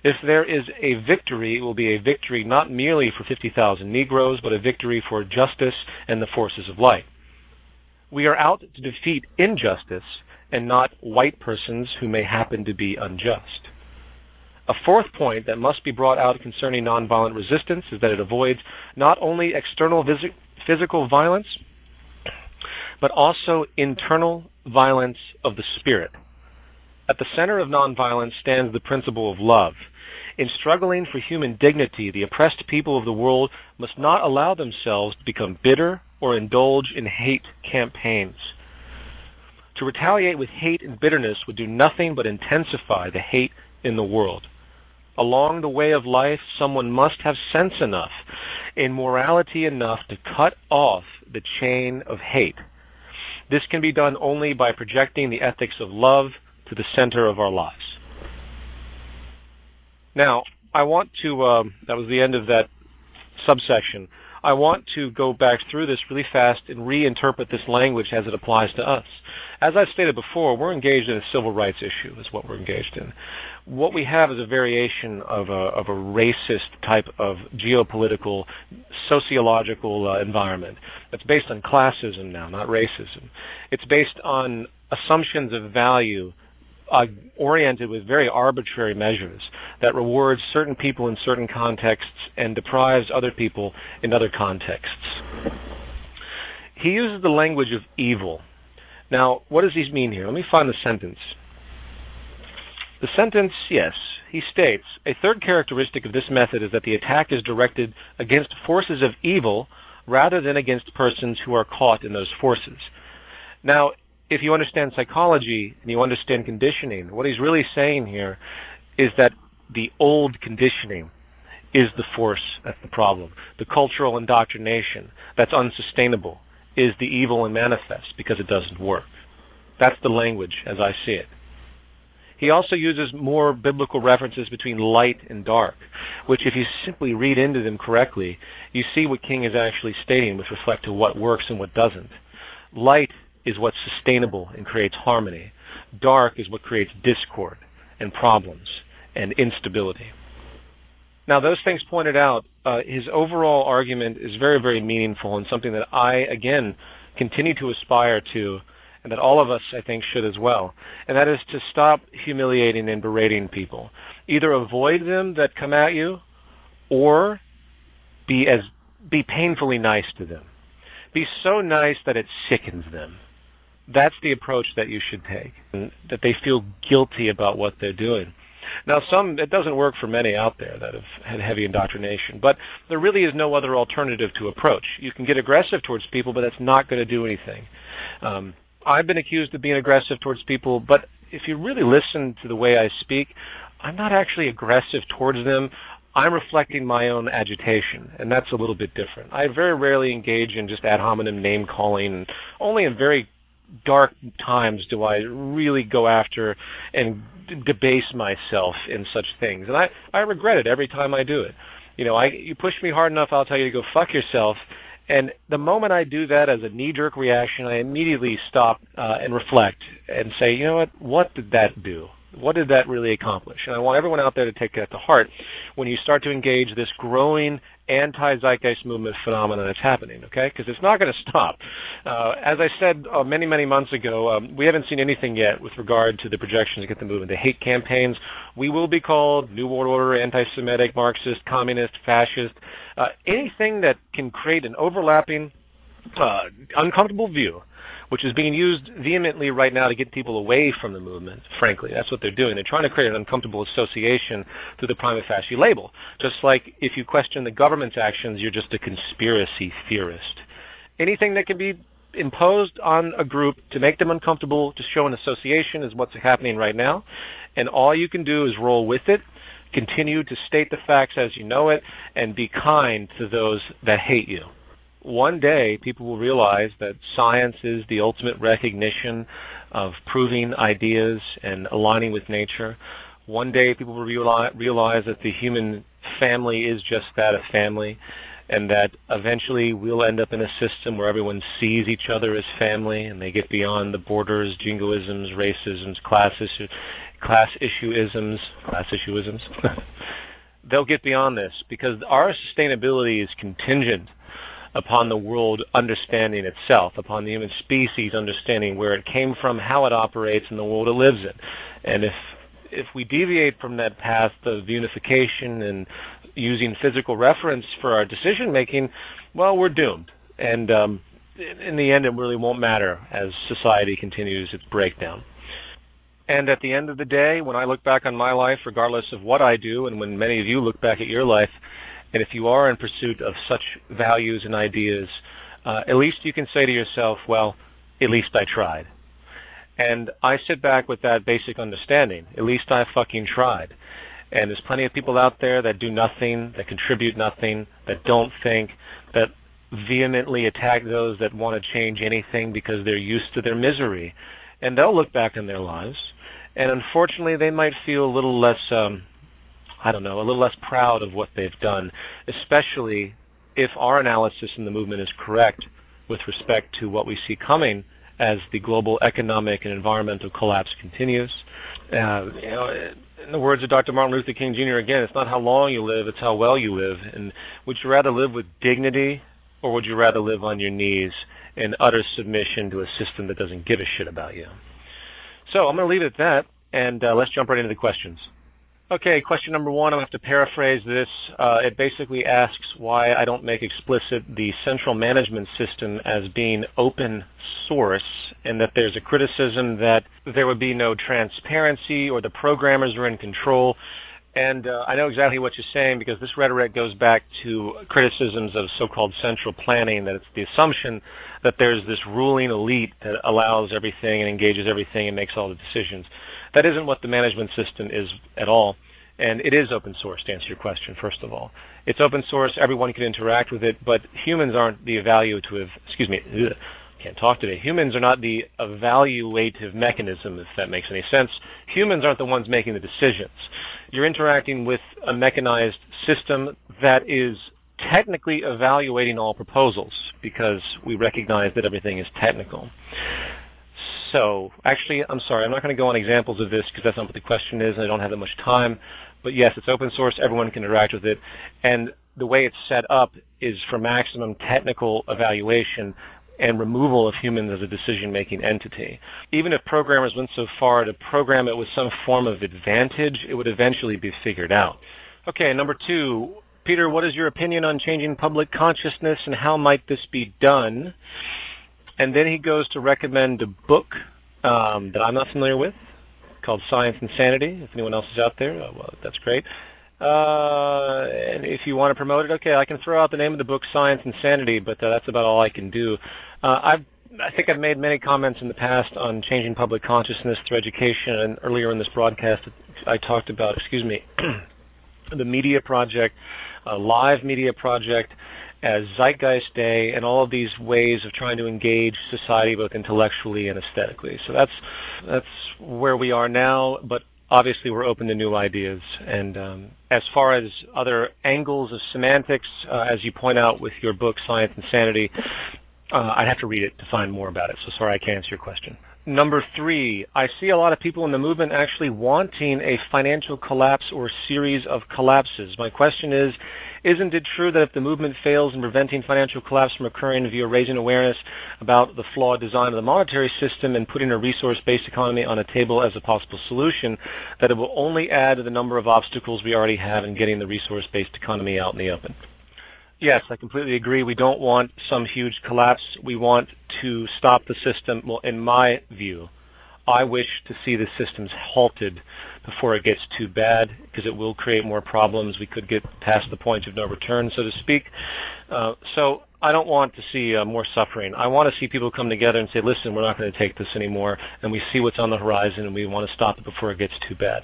If there is a victory, it will be a victory not merely for 50,000 Negroes, but a victory for justice and the forces of light. We are out to defeat injustice and not white persons who may happen to be unjust. A fourth point that must be brought out concerning nonviolent resistance is that it avoids not only external physical violence, but also internal violence of the spirit. At the center of nonviolence stands the principle of love. In struggling for human dignity, the oppressed people of the world must not allow themselves to become bitter or indulge in hate campaigns. To retaliate with hate and bitterness would do nothing but intensify the hate in the world. Along the way of life, someone must have sense enough and morality enough to cut off the chain of hate. This can be done only by projecting the ethics of love to the center of our lives. Now, I want to, that was the end of that subsection. I want to go back through this really fast and reinterpret this language as it applies to us. As I stated before, we're engaged in a civil rights issue, is what we're engaged in. What we have is a variation of a racist type of geopolitical, sociological environment that's based on classism now, not racism. It's based on assumptions of value oriented with very arbitrary measures that rewards certain people in certain contexts and deprives other people in other contexts. He uses the language of evil. Now, what does he mean here? Let me find the sentence. The sentence, yes, he states, a third characteristic of this method is that the attack is directed against forces of evil rather than against persons who are caught in those forces. Now, if you understand psychology and you understand conditioning, what he's really saying here is that the old conditioning is the force that's the problem. The cultural indoctrination that's unsustainable is the evil and manifest because it doesn't work. That's the language as I see it. He also uses more biblical references between light and dark, which if you simply read into them correctly, you see what King is actually stating with respect to what works and what doesn't. Light is what's sustainable and creates harmony. Dark is what creates discord and problems and instability. Now, those things pointed out, his overall argument is very, very meaningful and something that I, again, continue to aspire to, and that all of us, I think, should as well. And that is to stop humiliating and berating people. Either avoid them that come at you, or be painfully nice to them. Be so nice that it sickens them. That's the approach that you should take, and that they feel guilty about what they're doing. Now, it doesn't work for many out there that have had heavy indoctrination, but there really is no other alternative to approach. You can get aggressive towards people, but that's not going to do anything. I've been accused of being aggressive towards people, but if you really listen to the way I speak, I'm not actually aggressive towards them. I'm reflecting my own agitation, and that's a little bit different. I very rarely engage in just ad hominem name-calling. Only in very dark times do I really go after and debase myself in such things. And I regret it every time I do it. You push me hard enough, I'll tell you to go fuck yourself. And the moment I do that as a knee-jerk reaction, I immediately stop and reflect and say, you know what did that do? What did that really accomplish? And I want everyone out there to take that to heart when you start to engage this growing anti-Zeitgeist Movement phenomenon that's happening, okay? Because it's not going to stop. As I said many, many months ago, we haven't seen anything yet with regard to the projections to get the movement. The hate campaigns, we will be called New World Order, anti-Semitic, Marxist, communist, fascist, anything that can create an overlapping, uncomfortable view, which is being used vehemently right now to get people away from the movement, frankly. That's what they're doing. They're trying to create an uncomfortable association through the prima facie label. Just like if you question the government's actions, you're just a conspiracy theorist. Anything that can be imposed on a group to make them uncomfortable, to show an association, is what's happening right now. And all you can do is roll with it, continue to state the facts as you know it, and be kind to those that hate you. One day, people will realize that science is the ultimate recognition of proving ideas and aligning with nature. One day, people will realize that the human family is just that, a family, and that eventually we'll end up in a system where everyone sees each other as family, and they get beyond the borders, jingoisms, racisms, class issueisms. They'll get beyond this because our sustainability is contingent upon the world understanding itself, upon the human species understanding where it came from, how it operates, and the world it lives in. And if we deviate from that path of unification and using physical reference for our decision-making, well, we're doomed. And in the end, it really won't matter as society continues its breakdown. And at the end of the day, when I look back on my life, regardless of what I do, and when many of you look back at your life, and if you are in pursuit of such values and ideas, at least you can say to yourself, well, at least I tried. And I sit back with that basic understanding. At least I fucking tried. And there's plenty of people out there that do nothing, that contribute nothing, that don't think, that vehemently attack those that want to change anything because they're used to their misery. And they'll look back in their lives, and unfortunately they might feel a little less a little less proud of what they've done, especially if our analysis in the movement is correct with respect to what we see coming as the global economic and environmental collapse continues. In the words of Dr. Martin Luther King Jr., again, it's not how long you live, it's how well you live. And would you rather live with dignity, or would you rather live on your knees in utter submission to a system that doesn't give a shit about you? So I'm going to leave it at that, and let's jump right into the questions. Okay, question number one, I'm going to have to paraphrase this. It basically asks why I don't make explicit the central management system as being open source, and that there's a criticism that there would be no transparency or the programmers are in control. And I know exactly what you're saying, because this rhetoric goes back to criticisms of so-called central planning, that it's the assumption that there's this ruling elite that allows everything and engages everything and makes all the decisions. That isn't what the management system is at all. And it is open source, to answer your question, first of all. It's open source, everyone can interact with it, but humans aren't the evaluative, can't talk today. Humans are not the evaluative mechanism, if that makes any sense. Humans aren't the ones making the decisions. You're interacting with a mechanized system that is technically evaluating all proposals, because we recognize that everything is technical. So, actually, I'm sorry, I'm not going to go on examples of this because that's not what the question is, and I don't have that much time. But yes, it's open source, everyone can interact with it, and the way it's set up is for maximum technical evaluation and removal of humans as a decision-making entity. Even if programmers went so far to program it with some form of advantage, it would eventually be figured out. Okay, number 2. Peter, what is your opinion on changing public consciousness and how might this be done? And then he goes to recommend a book that I'm not familiar with called Science and Sanity. If anyone else is out there, well, that's great. And if you want to promote it, okay, I can throw out the name of the book, Science and Sanity, but that's about all I can do. I think I've made many comments in the past on changing public consciousness through education, and earlier in this broadcast I talked about, the media project, live media project, as Zeitgeist Day, and all of these ways of trying to engage society both intellectually and aesthetically. So that's where we are now, but obviously we're open to new ideas. And as far as other angles of semantics, as you point out with your book, Science and Sanity, I'd have to read it to find more about it, so sorry I can't answer your question. Number 3, I see a lot of people in the movement actually wanting a financial collapse or series of collapses. My question is, isn't it true that if the movement fails in preventing financial collapse from occurring via raising awareness about the flawed design of the monetary system and putting a resource-based economy on a table as a possible solution, that it will only add to the number of obstacles we already have in getting the resource-based economy out in the open? Yes, I completely agree. We don't want some huge collapse. We want to stop the system. Well, in my view, I wish to see the systems halted before it gets too bad, because it will create more problems. We could get past the point of no return, so to speak. So I don't want to see more suffering. I want to see people come together and say, listen, we're not going to take this anymore, and we see what's on the horizon, and we want to stop it before it gets too bad.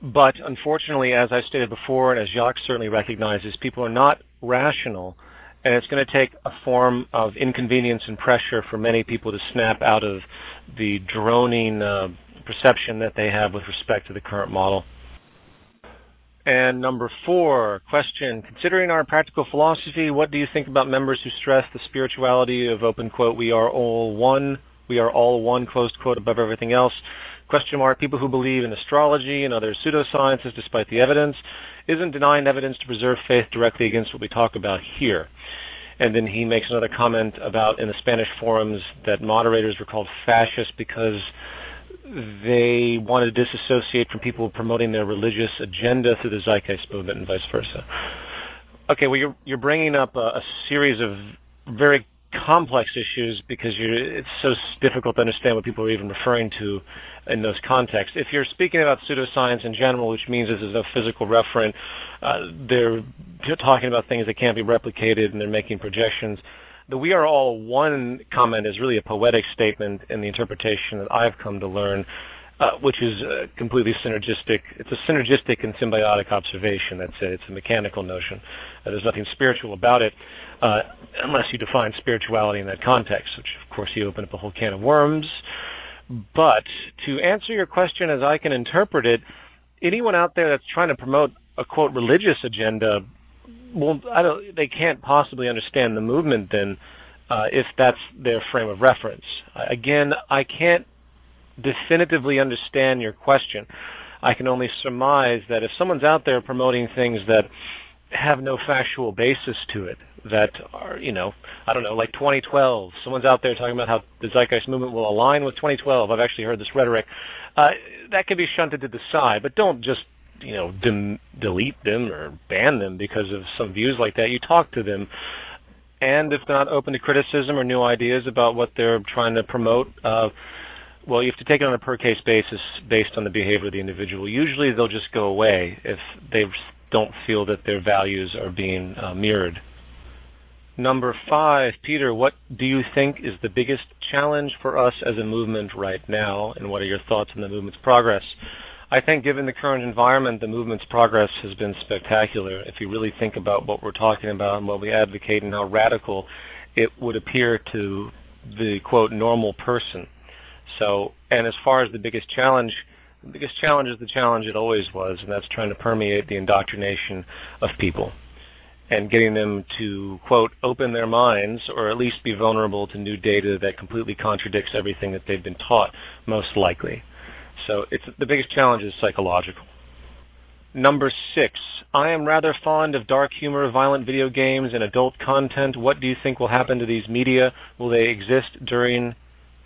But unfortunately, as I stated before, and as Jacques certainly recognizes, people are not rational, and it's going to take a form of inconvenience and pressure for many people to snap out of the droning perception that they have with respect to the current model. And number 4, question, considering our practical philosophy, what do you think about members who stress the spirituality of, open quote, we are all one, closed quote, above everything else? Question mark, people who believe in astrology and other pseudosciences despite the evidence, isn't denying evidence to preserve faith directly against what we talk about here? And then he makes another comment about in the Spanish forums that moderators were called fascists because they wanted to disassociate from people promoting their religious agenda through the Zeitgeist Movement and vice versa. Okay, well, you're bringing up a series of very complex issues because it's so difficult to understand what people are even referring to in those contexts. If you're speaking about pseudoscience in general, which means this is no physical referent, they're talking about things that can't be replicated and they're making projections. The we are all one comment is really a poetic statement in the interpretation that I've come to learn, which is completely synergistic. It's a synergistic and symbiotic observation. That's it. It's a mechanical notion. There's nothing spiritual about it unless you define spirituality in that context, which, of course, you open up a whole can of worms. But to answer your question as I can interpret it, anyone out there that's trying to promote a, quote, religious agenda, well, they can't possibly understand the movement then if that's their frame of reference. Again, I can't definitively understand your question. I can only surmise that if someone's out there promoting things that have no factual basis to it, that are, I don't know, like 2012. Someone's out there talking about how the Zeitgeist Movement will align with 2012. I've actually heard this rhetoric. That can be shunted to the side, but don't just, delete them or ban them because of some views like that. You talk to them, and if they're not open to criticism or new ideas about what they're trying to promote, well, you have to take it on a per-case basis based on the behavior of the individual. Usually they'll just go away if they don't feel that their values are being mirrored. Number 5, Peter, what do you think is the biggest challenge for us as a movement right now, and what are your thoughts on the movement's progress? I think given the current environment, the movement's progress has been spectacular. If you really think about what we're talking about and what we advocate and how radical it would appear to the, quote, normal person. So, and as far as the biggest challenge is the challenge it always was, and that's trying to permeate the indoctrination of people and getting them to, quote, open their minds or at least be vulnerable to new data that completely contradicts everything that they've been taught, most likely. So the biggest challenge is psychological. Number 6, I am rather fond of dark humor, violent video games, and adult content. What do you think will happen to these media? Will they exist during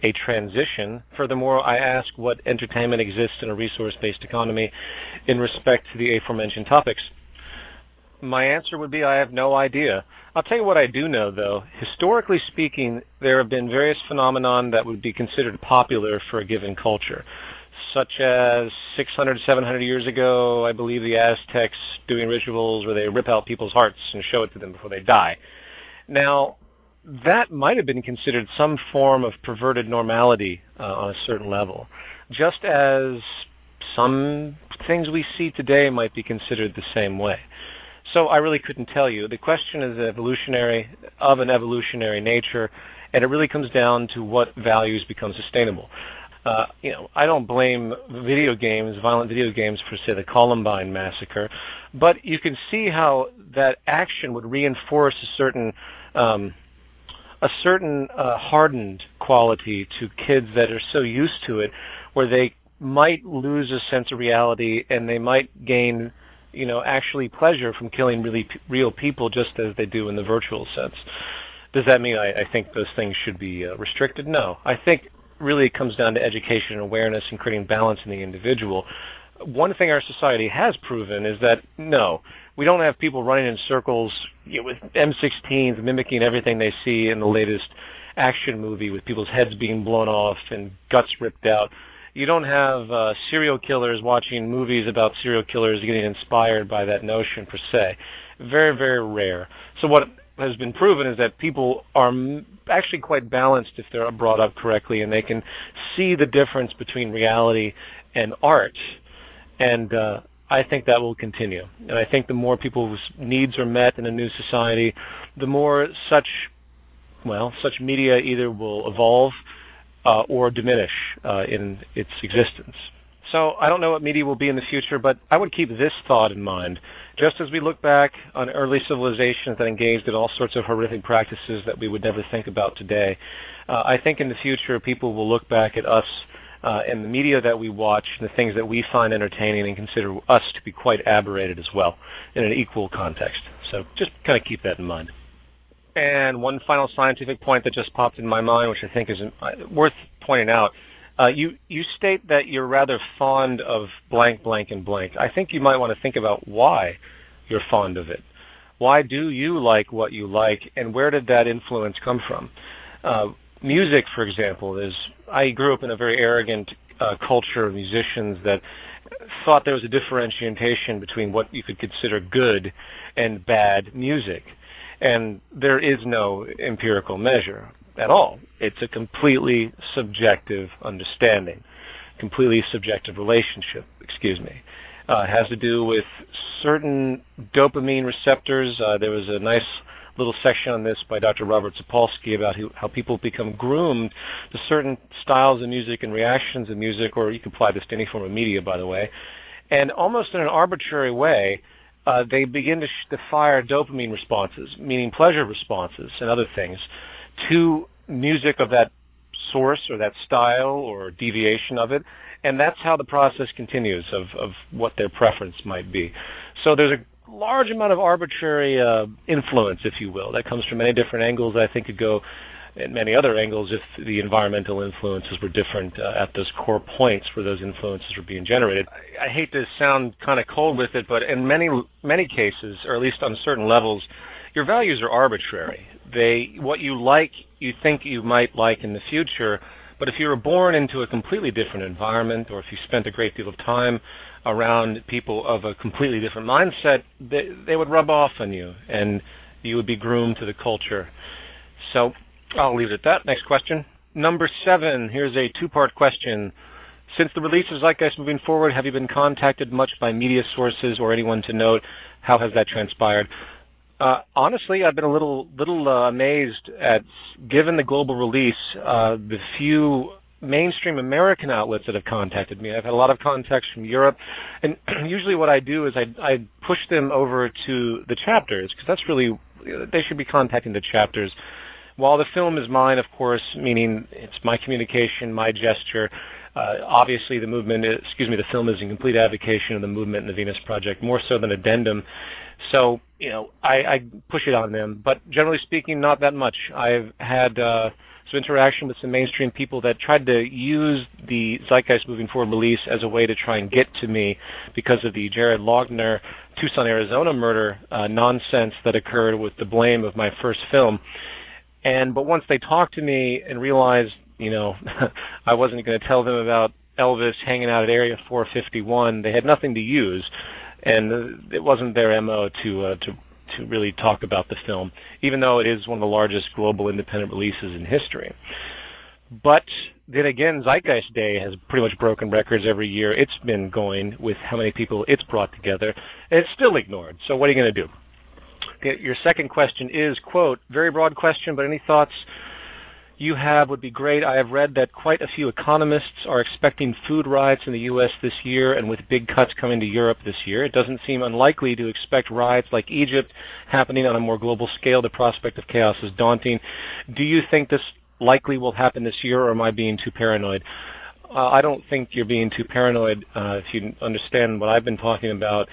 a transition? Furthermore, I ask what entertainment exists in a resource-based economy in respect to the aforementioned topics. My answer would be I have no idea. I'll tell you what I do know, though. Historically speaking, there have been various phenomenon that would be considered popular for a given culture, such as 600, 700 years ago, I believe the Aztecs doing rituals where they rip out people's hearts and show it to them before they die. Now, that might have been considered some form of perverted normality on a certain level, just as some things we see today might be considered the same way. So I really couldn't tell you. The question is of an evolutionary nature, and it really comes down to what values become sustainable. I don't blame violent video games for, say, the Columbine massacre, but you can see how that action would reinforce a certain hardened quality to kids that are so used to it, where they might lose a sense of reality and they might gain, actually pleasure from killing really real people, just as they do in the virtual sense. Does that mean I think those things should be restricted? No. I think really it comes down to education and awareness and creating balance in the individual. One thing our society has proven is that, no, we don't have people running in circles with M16s mimicking everything they see in the latest action movie with people's heads being blown off and guts ripped out. You don't have serial killers watching movies about serial killers getting inspired by that notion per se. Very, very rare. So what has been proven is that people are actually quite balanced if they're brought up correctly, and they can see the difference between reality and art. And I think that will continue. And I think the more people's needs are met in a new society, the more such media either will evolve or diminish in its existence. So I don't know what media will be in the future, but I would keep this thought in mind. Just as we look back on early civilizations that engaged in all sorts of horrific practices that we would never think about today, I think in the future people will look back at us and the media that we watch and the things that we find entertaining and consider us to be quite aberrated as well in an equal context. So just kind of keep that in mind. And one final scientific point that just popped in my mind, which I think is worth pointing out. You state that you're rather fond of blank, blank, and blank. I think you might want to think about why you're fond of it. Why do you like what you like, and where did that influence come from? Music, for example, I grew up in a very arrogant culture of musicians that thought there was a differentiation between what you could consider good and bad music. And there is no empirical measure at all. It's a completely subjective understanding, completely subjective relationship, it has to do with certain dopamine receptors. There was a nice little section on this by Dr. Robert Sapolsky about how people become groomed to certain styles of music and reactions of music, or you can apply this to any form of media, by the way, and almost in an arbitrary way, they begin to fire dopamine responses, meaning pleasure responses and other things, to music of that source or that style or deviation of it, and that's how the process continues of what their preference might be. So there's a large amount of arbitrary influence, if you will, that comes from many different angles. I think could go at many other angles if the environmental influences were different at those core points where those influences were being generated. I hate to sound kind of cold with it, but in many cases, or at least on certain levels, your values are arbitrary. What you like, you think you might like in the future, but if you were born into a completely different environment, or if you spent a great deal of time around people of a completely different mindset, they would rub off on you, and you would be groomed to the culture. So I'll leave it at that. Next question. Number 7, here's a two-part question Since the release of Zeitgeist Moving Forward, have you been contacted much by media sources or anyone to note? How has that transpired? Honestly, I've been a little amazed at, given the global release, the few mainstream American outlets that have contacted me. I've had a lot of contacts from Europe, and usually what I do is I push them over to the chapters, because that's really, they should be contacting the chapters. While the film is mine, of course, meaning it's my communication, my gesture, obviously the film is in complete advocation of the movement and the Venus Project, more so than addendum. So, I push it on them, but generally speaking, not that much. I've had some interaction with some mainstream people that tried to use the Zeitgeist Moving Forward release as a way to try and get to me because of the Jared Loughner, Tucson, Arizona murder nonsense that occurred with the blame of my first film. But once they talked to me and realized, I wasn't going to tell them about Elvis hanging out at Area 451, they had nothing to use, and it wasn't their MO to really talk about the film, even though it is one of the largest global independent releases in history. But then again, Zeitgeist Day has pretty much broken records every year it's been going with how many people it's brought together, and it's still ignored. So what are you going to do? Your second question is, quote, very broad question, but any thoughts you have would be great. I have read that quite a few economists are expecting food riots in the U.S. this year, and with big cuts coming to Europe this year, it doesn't seem unlikely to expect riots like Egypt happening on a more global scale. The prospect of chaos is daunting. Do you think this likely will happen this year, or am I being too paranoid? I don't think you're being too paranoid if you understand what I've been talking about,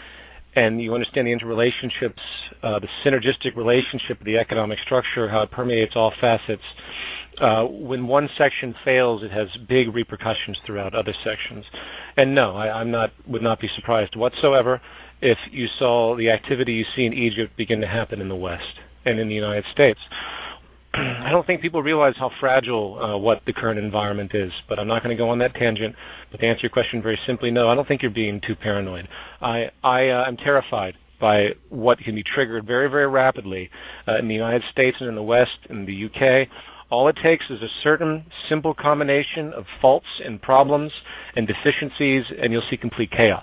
and you understand the interrelationships, the synergistic relationship of the economic structure, how it permeates all facets. When one section fails, it has big repercussions throughout other sections. And no, I would not be surprised whatsoever if you saw the activity you see in Egypt begin to happen in the West and in the United States. I don't think people realize how fragile what the current environment is, but I'm not going to go on that tangent. But to answer your question very simply, no, I don't think you're being too paranoid. I am terrified by what can be triggered very, very rapidly in the United States and in the West and the UK. All it takes is a certain simple combination of faults and problems and deficiencies, and you'll see complete chaos.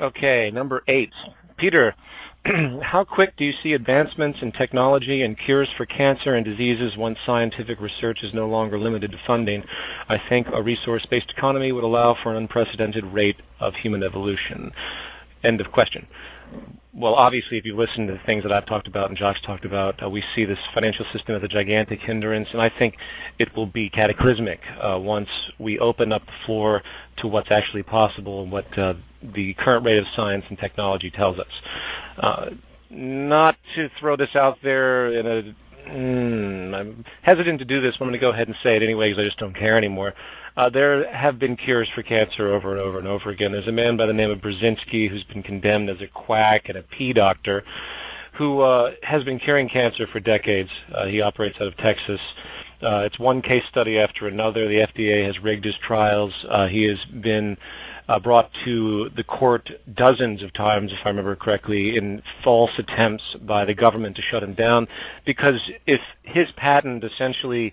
Okay, number 8. Peter, how quick do you see advancements in technology and cures for cancer and diseases once scientific research is no longer limited to funding? I think a resource-based economy would allow for an unprecedented rate of human evolution. End of question. Well, obviously, if you listen to the things that I've talked about and Josh talked about, we see this financial system as a gigantic hindrance, and I think it will be cataclysmic once we open up the floor to what's actually possible and what the current rate of science and technology tells us. Not to throw this out there in a I'm hesitant to do this, but I'm going to go ahead and say it anyway because I just don't care anymore. There have been cures for cancer over and over and over again. There's a man by the name of Brzezinski who's been condemned as a quack and a pea doctor who has been curing cancer for decades. He operates out of Texas. It's one case study after another. The FDA has rigged his trials. He has been brought to the court dozens of times, if I remember correctly, in false attempts by the government to shut him down, because if his patent essentially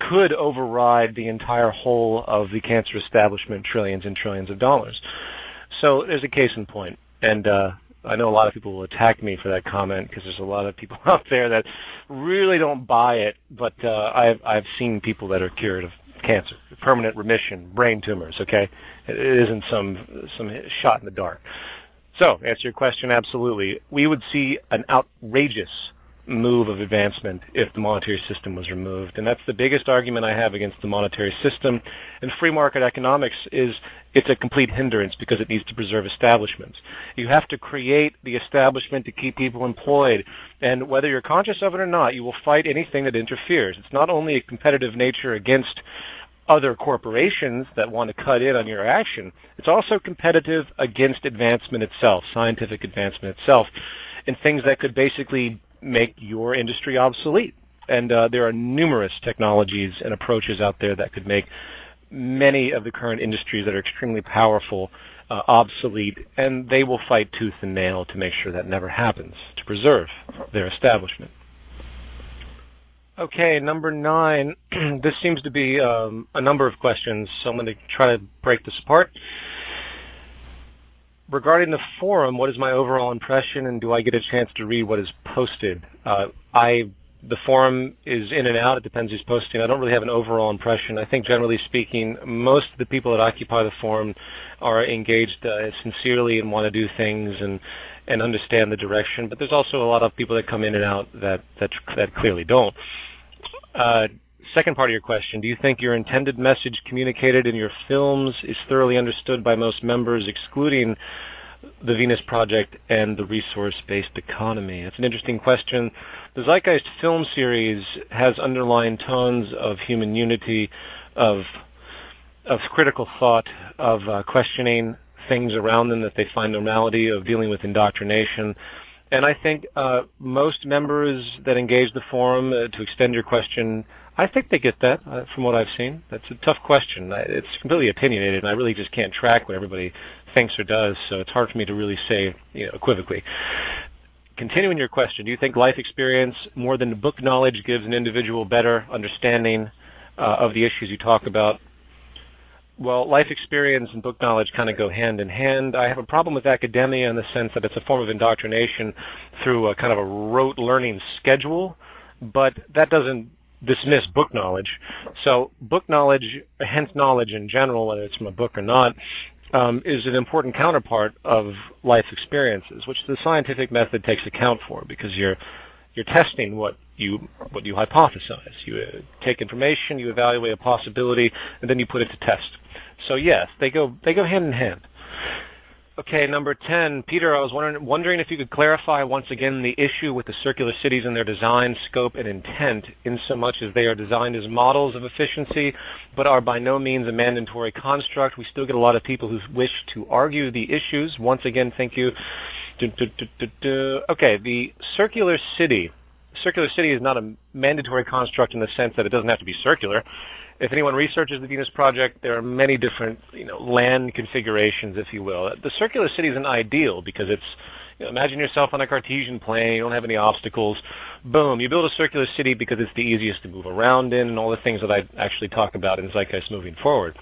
could override the entire whole of the cancer establishment, trillions and trillions of dollars. So there's a case in point. And I know a lot of people will attack me for that comment because there's a lot of people out there that really don't buy it, but I've seen people that are cured of cancer, permanent remission, brain tumors, okay? It isn't some shot in the dark. So, to answer your question, absolutely. We would see an outrageous move of advancement if the monetary system was removed. And that's the biggest argument I have against the monetary system. And free market economics is it's a complete hindrance because it needs to preserve establishments. You have to create the establishment to keep people employed. And whether you're conscious of it or not, you will fight anything that interferes. It's not only a competitive nature against other corporations that want to cut in on your action, it's also competitive against advancement itself, scientific advancement itself, and things that could basically make your industry obsolete. And there are numerous technologies and approaches out there that could make many of the current industries that are extremely powerful obsolete, and they will fight tooth and nail to make sure that never happens, to preserve their establishment. Okay, number 9. This seems to be a number of questions, so I'm going to try to break this apart. Regarding the forum, what is my overall impression, and do I get a chance to read what is posted? The forum is in and out. It depends who's posting. I don't really have an overall impression. I think, generally speaking, most of the people that occupy the forum are engaged sincerely and want to do things and understand the direction. But there's also a lot of people that come in and out that clearly don't. Second part of your question, do you think your intended message communicated in your films is thoroughly understood by most members, excluding the Venus Project and the resource-based economy? It's an interesting question. The Zeitgeist film series has underlying tones of human unity, of critical thought, of questioning things around them that they find normality, of dealing with indoctrination. And I think most members that engage the forum, to extend your question, I think they get that from what I've seen. That's a tough question. It's completely opinionated, and I really just can't track what everybody thinks or does, so it's hard for me to really say equivocally. Continuing your question, do you think life experience more than book knowledge gives an individual better understanding of the issues you talk about? Well, life experience and book knowledge kind of go hand in hand. I have a problem with academia in the sense that it's a form of indoctrination through a kind of a rote learning schedule, but that doesn't dismiss book knowledge. So book knowledge, hence knowledge in general, whether it's from a book or not, is an important counterpart of life experiences, which the scientific method takes account for, because you're testing what you hypothesize. You take information, you evaluate a possibility, and then you put it to test. So yes, they go hand in hand. Okay, number 10, Peter, I was wondering if you could clarify once again the issue with the circular cities and their design, scope, and intent, in so much as they are designed as models of efficiency, but are by no means a mandatory construct. We still get a lot of people who wish to argue the issues. Once again, thank you. Okay, the circular city. Circular city is not a mandatory construct in the sense that it doesn't have to be circular. If anyone researches the Venus Project, there are many different, land configurations, if you will. The circular city isn't ideal because it's, imagine yourself on a Cartesian plane, you don't have any obstacles. Boom, you build a circular city because it's the easiest to move around in and all the things that I actually talk about in Zeitgeist Moving Forward.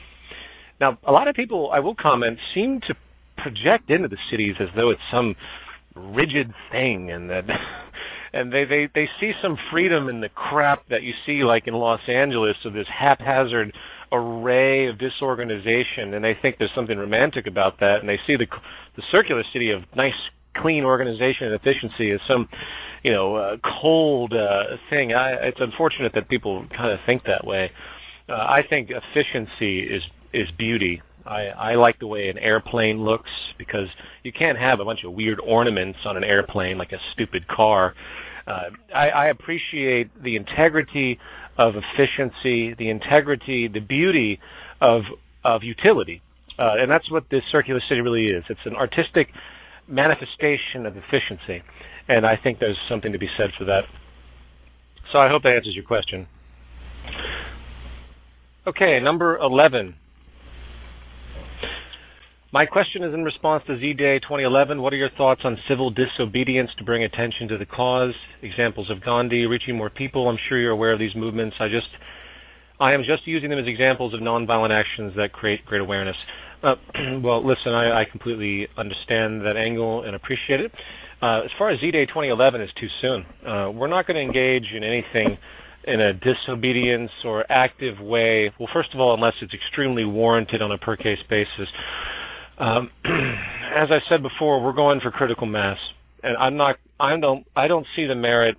Now, a lot of people, I will comment, seem to project into the cities as though it's some rigid thing and that... And they see some freedom in the crap that you see, like in Los Angeles, of this haphazard array of disorganization, and they think there's something romantic about that, and they see the circular city of nice, clean organization and efficiency as some, cold thing. It's unfortunate that people kind of think that way. I think efficiency is beauty. I like the way an airplane looks, because you can't have a bunch of weird ornaments on an airplane like a stupid car. I appreciate the integrity of efficiency, the beauty of utility. And that's what this circular city really is. It's an artistic manifestation of efficiency. And I think there's something to be said for that. So I hope that answers your question. Okay, number 11. My question is in response to Z-Day 2011. What are your thoughts on civil disobedience to bring attention to the cause? Examples of Gandhi, reaching more people. I'm sure you're aware of these movements. I am just using them as examples of nonviolent actions that create great awareness. Well, listen, I completely understand that angle and appreciate it. As far as Z-Day 2011 is too soon. We're not going to engage in anything in a disobedience or active way. Well, first of all, unless it's extremely warranted on a per-case basis. As I said before, we're going for critical mass, and I don't see the merit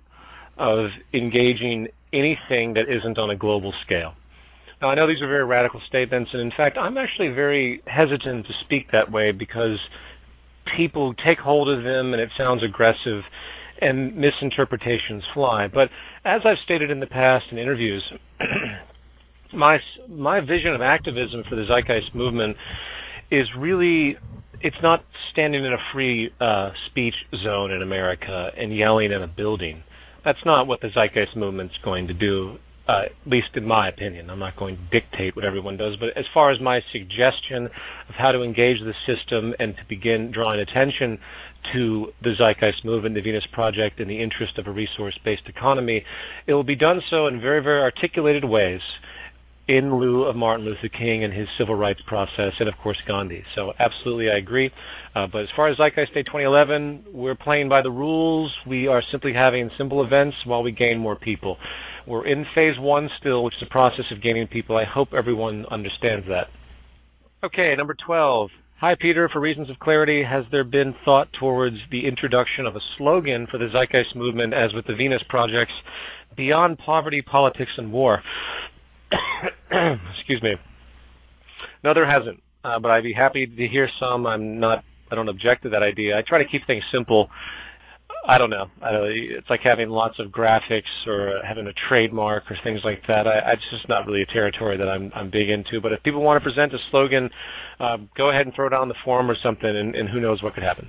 of engaging anything that isn't on a global scale. Now, I know these are very radical statements, and in fact, I'm actually very hesitant to speak that way because people take hold of them and it sounds aggressive and misinterpretations fly. But as I've stated in the past in interviews, my vision of activism for the Zeitgeist Movement is really, it's not standing in a free speech zone in America and yelling in a building. That's not what the Zeitgeist Movement's going to do, at least in my opinion. I'm not going to dictate what everyone does, but as far as my suggestion of how to engage the system and to begin drawing attention to the Zeitgeist Movement, the Venus Project, in the interest of a resource-based economy, it will be done so in very, very articulated ways in lieu of Martin Luther King and his civil rights process, and of course Gandhi. So absolutely I agree. But as far as Zeitgeist Day 2011, we're playing by the rules. We are simply having simple events while we gain more people. We're in phase one still, which is the process of gaining people. I hope everyone understands that. Okay, number 12. Hi, Peter. For reasons of clarity, has there been thought towards the introduction of a slogan for the Zeitgeist Movement, as with the Venus Projects, beyond poverty, politics, and war? Excuse me. No, there hasn't, but I'd be happy to hear some. I don't object to that idea. I try to keep things simple. I don't know. It's like having lots of graphics or having a trademark or things like that. It's just not really a territory that I'm big into. But if people want to present a slogan, go ahead and throw it on the forum or something, and who knows what could happen.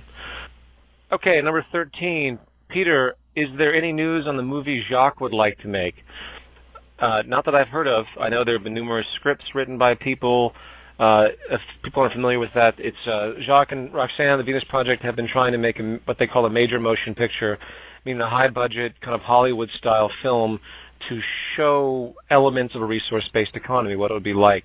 Okay, number 13. Peter, is there any news on the movie Jacques would like to make? Not that I've heard of. I know there have been numerous scripts written by people. If people aren't familiar with that, it's Jacques and Roxanne, the Venus Project, have been trying to make what they call a major motion picture, meaning a high-budget, kind of Hollywood-style film to show elements of a resource-based economy, what it would be like.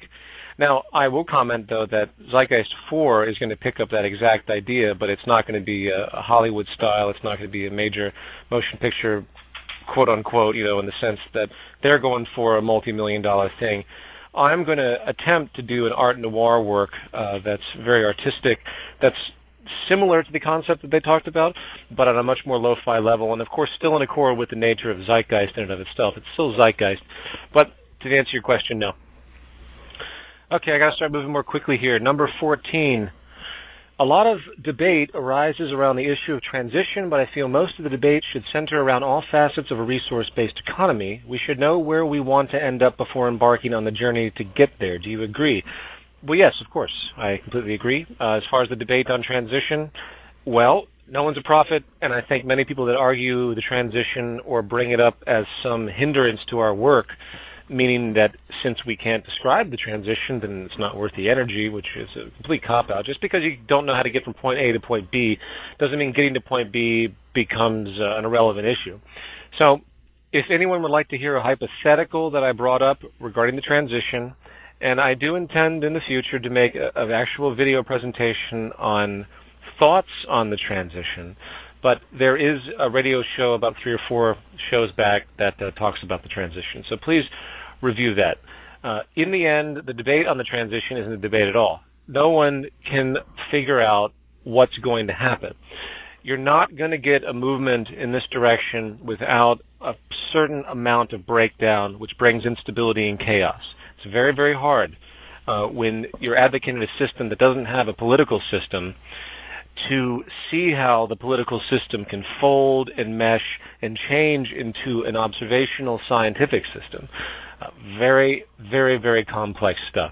Now, I will comment, though, that Zeitgeist 4 is going to pick up that exact idea, but it's not going to be a Hollywood style. It's not going to be a major motion picture, quote-unquote, in the sense that they're going for a multi-million-dollar thing. I'm going to attempt to do an art noir work that's very artistic, that's similar to the concept that they talked about, but on a much more lo-fi level, and of course still in accord with the nature of Zeitgeist in and of itself. It's still Zeitgeist. But to answer your question, no. Okay, I got to start moving more quickly here. Number 14. A lot of debate arises around the issue of transition, but I feel most of the debate should center around all facets of a resource-based economy. We should know where we want to end up before embarking on the journey to get there. Do you agree? Well, yes, of course. I completely agree. As far as the debate on transition, well, no one's a prophet, and I think many people that argue the transition or bring it up as some hindrance to our work, meaning that since we can't describe the transition, then it's not worth the energy, which is a complete cop-out. Just because you don't know how to get from point A to point B doesn't mean getting to point B becomes an irrelevant issue. So if anyone would like to hear a hypothetical that I brought up regarding the transition, and I do intend in the future to make an actual video presentation on thoughts on the transition, but there is a radio show about 3 or 4 shows back that talks about the transition. So please review that. In the end, the debate on the transition isn't a debate at all. No one can figure out what's going to happen. You're not going to get a movement in this direction without a certain amount of breakdown, which brings instability and chaos. It's very, very hard when you're advocating a system that doesn't have a political system to see how the political system can fold and mesh and change into an observational scientific system. Very, very, very complex stuff.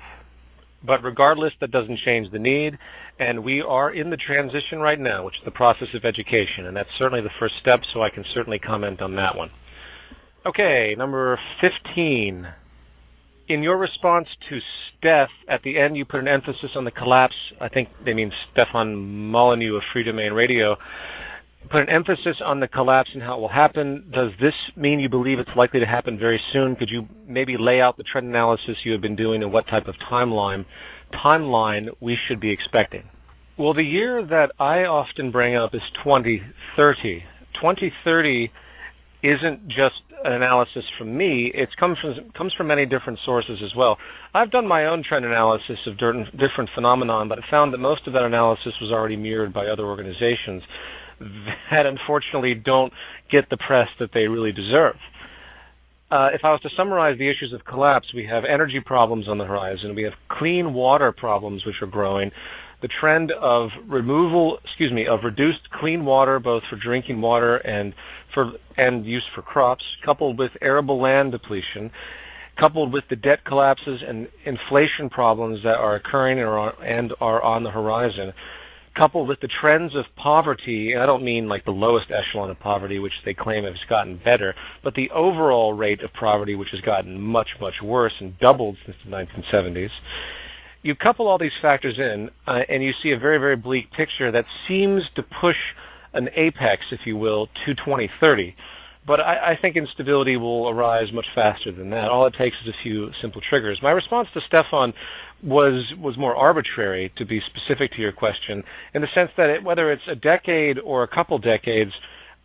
But regardless, that doesn't change the need, and we are in the transition right now, which is the process of education, and that's certainly the first step, so I can certainly comment on that one. Okay, number 15. In your response to Steph, at the end you put an emphasis on the collapse. I think they mean Stefan Molyneux of Free Domain Radio. Put an emphasis on the collapse and how it will happen. Does this mean you believe it's likely to happen very soon? Could you maybe lay out the trend analysis you have been doing and what type of timeline we should be expecting? Well, the year that I often bring up is 2030. 2030 isn't just an analysis from me. It comes from many different sources as well. I've done my own trend analysis of different phenomenon, but I found that most of that analysis was already mirrored by other organizations that unfortunately don't get the press that they really deserve. If I was to summarize the issues of collapse, we have energy problems on the horizon. We have clean water problems which are growing. The trend of reduced clean water, both for drinking water and use for crops, coupled with arable land depletion, coupled with the debt collapses and inflation problems that are occurring and are on the horizon, coupled with the trends of poverty. And I don't mean like the lowest echelon of poverty, which they claim has gotten better, but the overall rate of poverty, which has gotten much, much worse and doubled since the 1970s. You couple all these factors in, and you see a very, very bleak picture that seems to push an apex, if you will, to 2030. But I think instability will arise much faster than that. All it takes is a few simple triggers. My response to Stefan was more arbitrary, to be specific to your question, in the sense that whether it's a decade or a couple decades,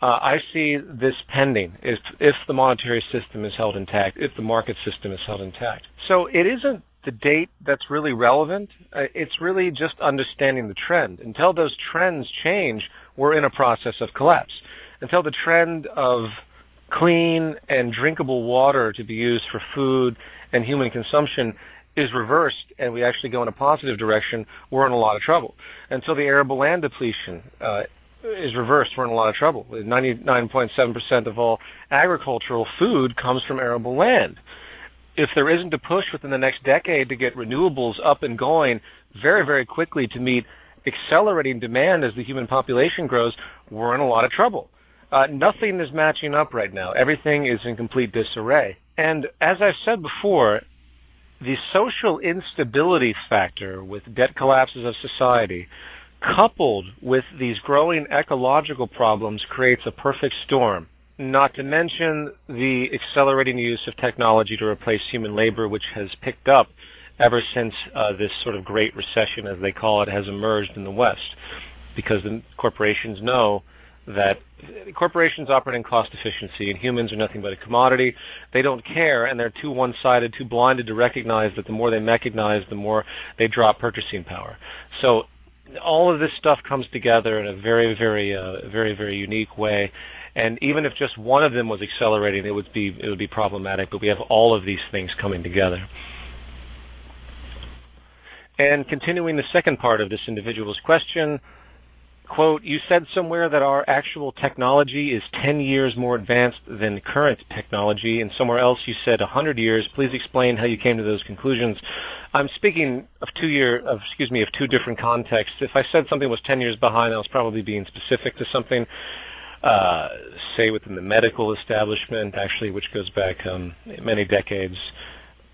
I see this pending if the monetary system is held intact, if the market system is held intact. So it isn't the date that's really relevant. It's really just understanding the trend. Until those trends change, we're in a process of collapse. Until the trend of clean and drinkable water to be used for food and human consumption is reversed and we actually go in a positive direction, we're in a lot of trouble. Until the arable land depletion is reversed, we're in a lot of trouble. 99.7% of all agricultural food comes from arable land. If there isn't a push within the next decade to get renewables up and going very, very quickly to meet accelerating demand as the human population grows, we're in a lot of trouble. Nothing is matching up right now. Everything is in complete disarray. And as I've said before, the social instability factor with debt collapses of society, coupled with these growing ecological problems, creates a perfect storm. Not to mention the accelerating use of technology to replace human labor, which has picked up ever since this sort of Great Recession, as they call it, has emerged in the West, because the corporations know that corporations operate in cost efficiency, and humans are nothing but a commodity. They don't care, and they're too one-sided, too blinded to recognize that the more they mechanize, the more they drop purchasing power. So all of this stuff comes together in a very, very unique way. And even if just one of them was accelerating, it would be problematic. But we have all of these things coming together. And continuing the second part of this individual's question, quote, you said somewhere that our actual technology is 10 years more advanced than current technology, and somewhere else you said 100 years. Please explain how you came to those conclusions. I'm speaking of two different contexts. If I said something was 10 years behind, I was probably being specific to something, say within the medical establishment, actually, which goes back many decades.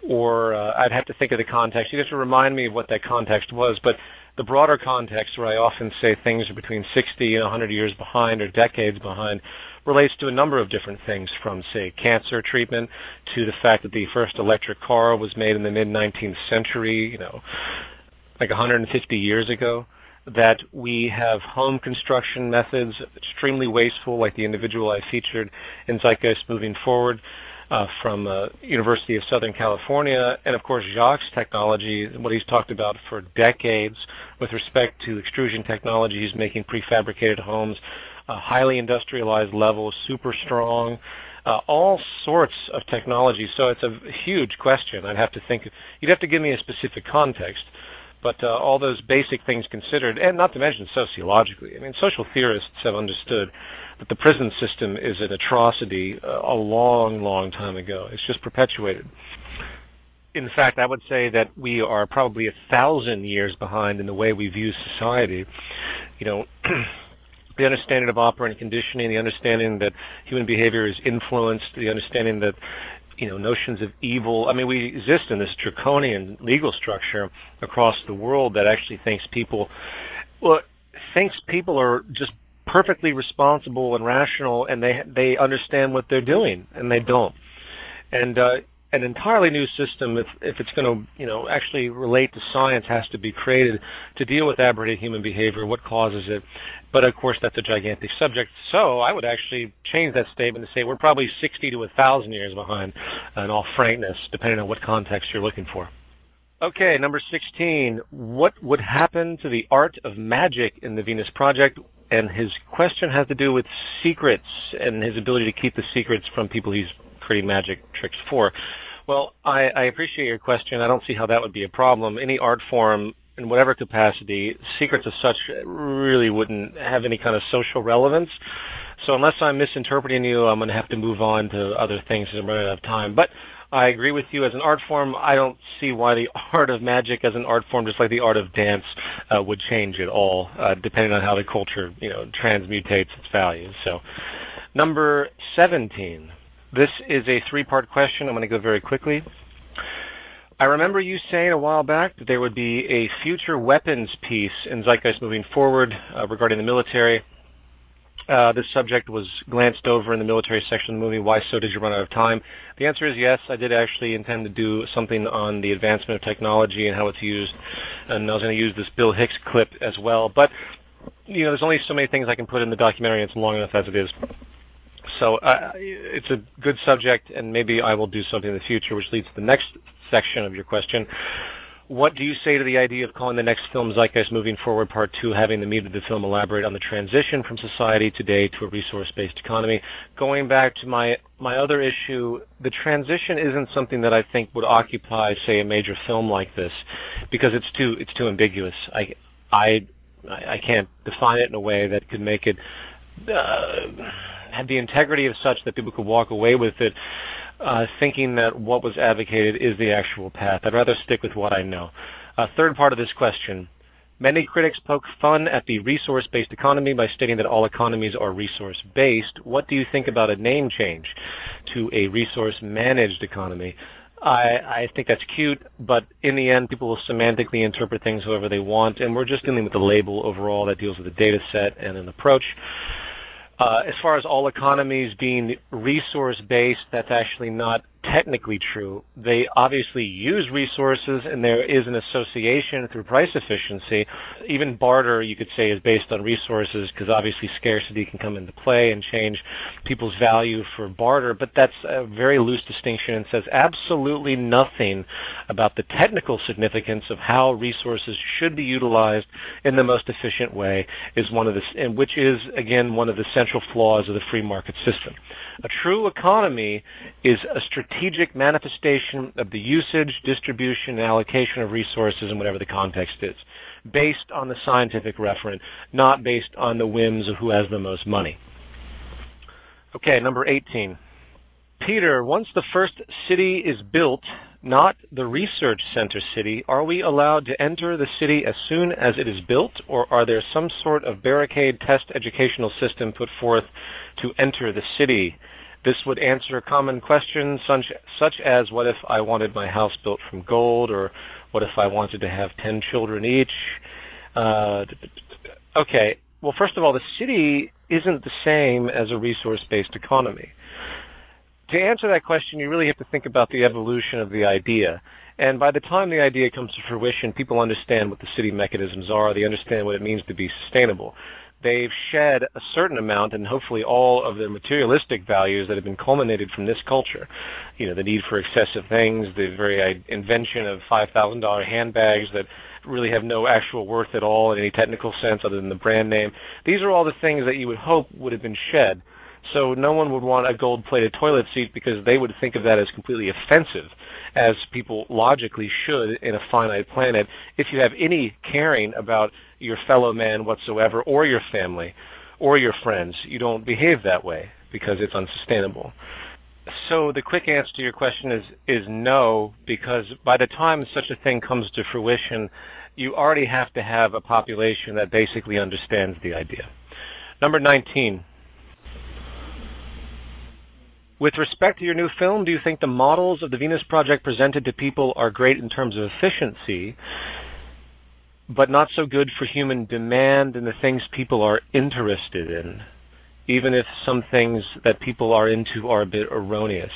Or I'd have to think of the context. You'd have to remind me of what that context was, but the broader context, where I often say things are between 60 and 100 years behind or decades behind, relates to a number of different things, from, say, cancer treatment to the fact that the first electric car was made in the mid-19th century, like 150 years ago, that we have home construction methods extremely wasteful, like the individual I featured in Zeitgeist Moving Forward, from University of Southern California, and of course Jacques' technology, what he's talked about for decades with respect to extrusion technology. He's making prefabricated homes, highly industrialized levels, super strong, all sorts of technology. So it's a huge question. You'd have to give me a specific context. But all those basic things considered, and not to mention sociologically. I mean, social theorists have understood that the prison system is an atrocity a long, long time ago. It's just perpetuated. In fact, I would say that we are probably 1,000 years behind in the way we view society. The understanding of operant conditioning, the understanding that human behavior is influenced, the understanding that notions of evil. I mean, we exist in this draconian legal structure across the world that actually thinks people are just perfectly responsible and rational, and they understand what they're doing, and they don't. And an entirely new system, if it's going to actually relate to science, has to be created to deal with aberrated human behavior, what causes it. But of course, that's a gigantic subject. So I would actually change that statement to say we're probably 60 to 1,000 years behind, in all frankness, depending on what context you're looking for. Okay, number 16. What would happen to the art of magic in the Venus Project? And his question has to do with secrets and his ability to keep the secrets from people he's creating magic tricks for. Well, I appreciate your question. I don't see how that would be a problem. Any art form, in whatever capacity, secrets as such really wouldn't have any kind of social relevance. So unless I'm misinterpreting you, I'm going to have to move on to other things as I'm running out of time. But I agree with you. As an art form, I don't see why the art of magic as an art form, just like the art of dance, would change at all, depending on how the culture, transmutates its values. So, number 17. This is a three-part question. I'm going to go very quickly. I remember you saying a while back that there would be a future weapons piece in Zeitgeist Moving Forward regarding the military. This subject was glanced over in the military section of the movie. Why so did you run out of time? The answer is yes. I did actually intend to do something on the advancement of technology and how it's used, and I was going to use this Bill Hicks clip as well. But there's only so many things I can put in the documentary, and it's long enough as it is. So it's a good subject, and maybe I will do something in the future, which leads to the next section of your question. What do you say to the idea of calling the next film Zeitgeist Moving Forward Part 2, having the meat of the film elaborate on the transition from society today to a resource-based economy? Going back to my other issue, the transition isn't something that I think would occupy, say, a major film like this, because it's too ambiguous. I can't define it in a way that could make it have the integrity of such that people could walk away with it thinking that what was advocated is the actual path. I'd rather stick with what I know. Third part of this question. Many critics poke fun at the resource-based economy by stating that all economies are resource-based. What do you think about a name change to a resource-managed economy? I think that's cute, but in the end, people will semantically interpret things however they want, and we're just dealing with the label overall that deals with the data set and an approach. As far as all economies being resource-based, that's actually not technically true. They obviously use resources, and there is an association through price efficiency. Even barter, you could say, is based on resources, because obviously scarcity can come into play and change people's value for barter, but that's a very loose distinction and says absolutely nothing about the technical significance of how resources should be utilized in the most efficient way, and which is, again, one of the central flaws of the free market system. A true economy is a strategic manifestation of the usage, distribution, and allocation of resources in whatever the context is, based on the scientific referent, not based on the whims of who has the most money. Okay, number 18. Peter, once the first city is built, not the research center city, are we allowed to enter the city as soon as it is built, or are there some sort of barricade test educational system put forth to enter the city? This would answer common questions such as, what if I wanted my house built from gold, or what if I wanted to have 10 children each? Okay, well, first of all, the city isn't the same as a resource-based economy. To answer that question, you really have to think about the evolution of the idea. And by the time the idea comes to fruition, people understand what the city mechanisms are. They understand what it means to be sustainable. They've shed a certain amount, and hopefully all of the materialistic values that have been culminated from this culture. The need for excessive things, the very invention of $5,000 handbags that really have no actual worth at all in any technical sense other than the brand name. These are all the things that you would hope would have been shed. So no one would want a gold-plated toilet seat because they would think of that as completely offensive, as people logically should in a finite planet. If you have any caring about your fellow man whatsoever, or your family, or your friends, you don't behave that way because it's unsustainable. So the quick answer to your question is no, because by the time such a thing comes to fruition, you already have to have a population that basically understands the idea. Number 19. With respect to your new film, do you think the models of the Venus Project presented to people are great in terms of efficiency, but not so good for human demand and the things people are interested in, even if some things that people are into are a bit erroneous?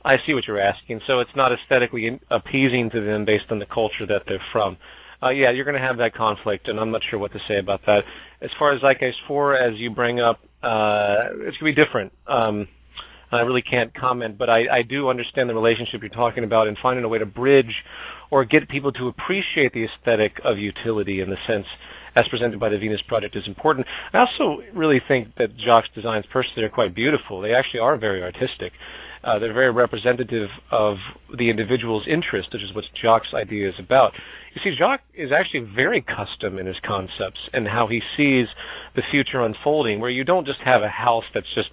I see what you're asking. So it's not aesthetically appeasing to them based on the culture that they're from. Yeah, you're going to have that conflict, and I'm not sure what to say about that. As far as Zeitgeist 4, as you bring up, it's going to be different. I really can't comment, but I do understand the relationship you're talking about, and finding a way to bridge or get people to appreciate the aesthetic of utility in the sense as presented by the Venus Project is important. I also really think that Jacques' designs personally are quite beautiful. They actually are very artistic. They're very representative of the individual's interest, which is what Jacques' idea is about. You see, Jacques is actually very custom in his concepts and how he sees the future unfolding, where you don't just have a house that's just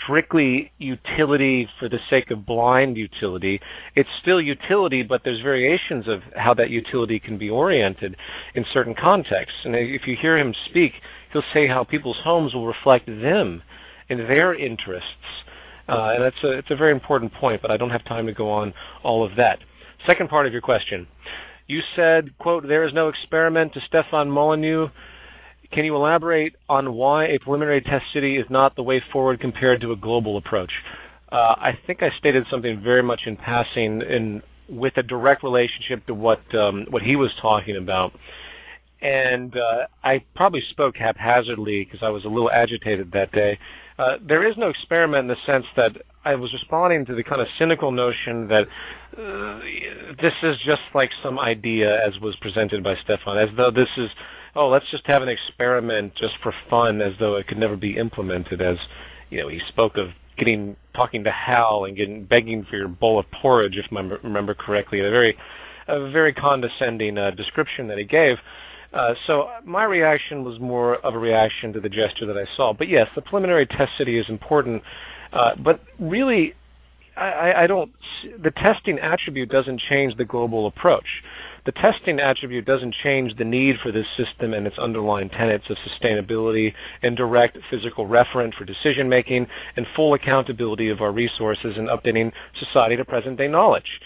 strictly utility for the sake of blind utility. It's still utility, but there's variations of how that utility can be oriented in certain contexts. And if you hear him speak, he'll say how people's homes will reflect them and their interests. And it's a very important point, but I don't have time to go on all of that. Second part of your question. You said, quote, there is no experiment to Stefan Molyneux. Can you elaborate on why a preliminary test city is not the way forward compared to a global approach? I think I stated something very much in passing with a direct relationship to what he was talking about. And I probably spoke haphazardly because I was a little agitated that day. There is no experiment in the sense that I was responding to the kind of cynical notion that this is just like some idea as was presented by Stefan, as though this is, let's just have an experiment just for fun, as though it could never be implemented. As he spoke of talking to Hal and begging for your bowl of porridge, if I remember correctly, a very condescending description that he gave. So my reaction was more of a reaction to the gesture that I saw. But yes, the preliminary test city is important. But really, the testing attribute doesn't change the global approach. The testing attribute doesn't change the need for this system and its underlying tenets of sustainability and direct physical referent for decision making and full accountability of our resources and updating society to present day knowledge.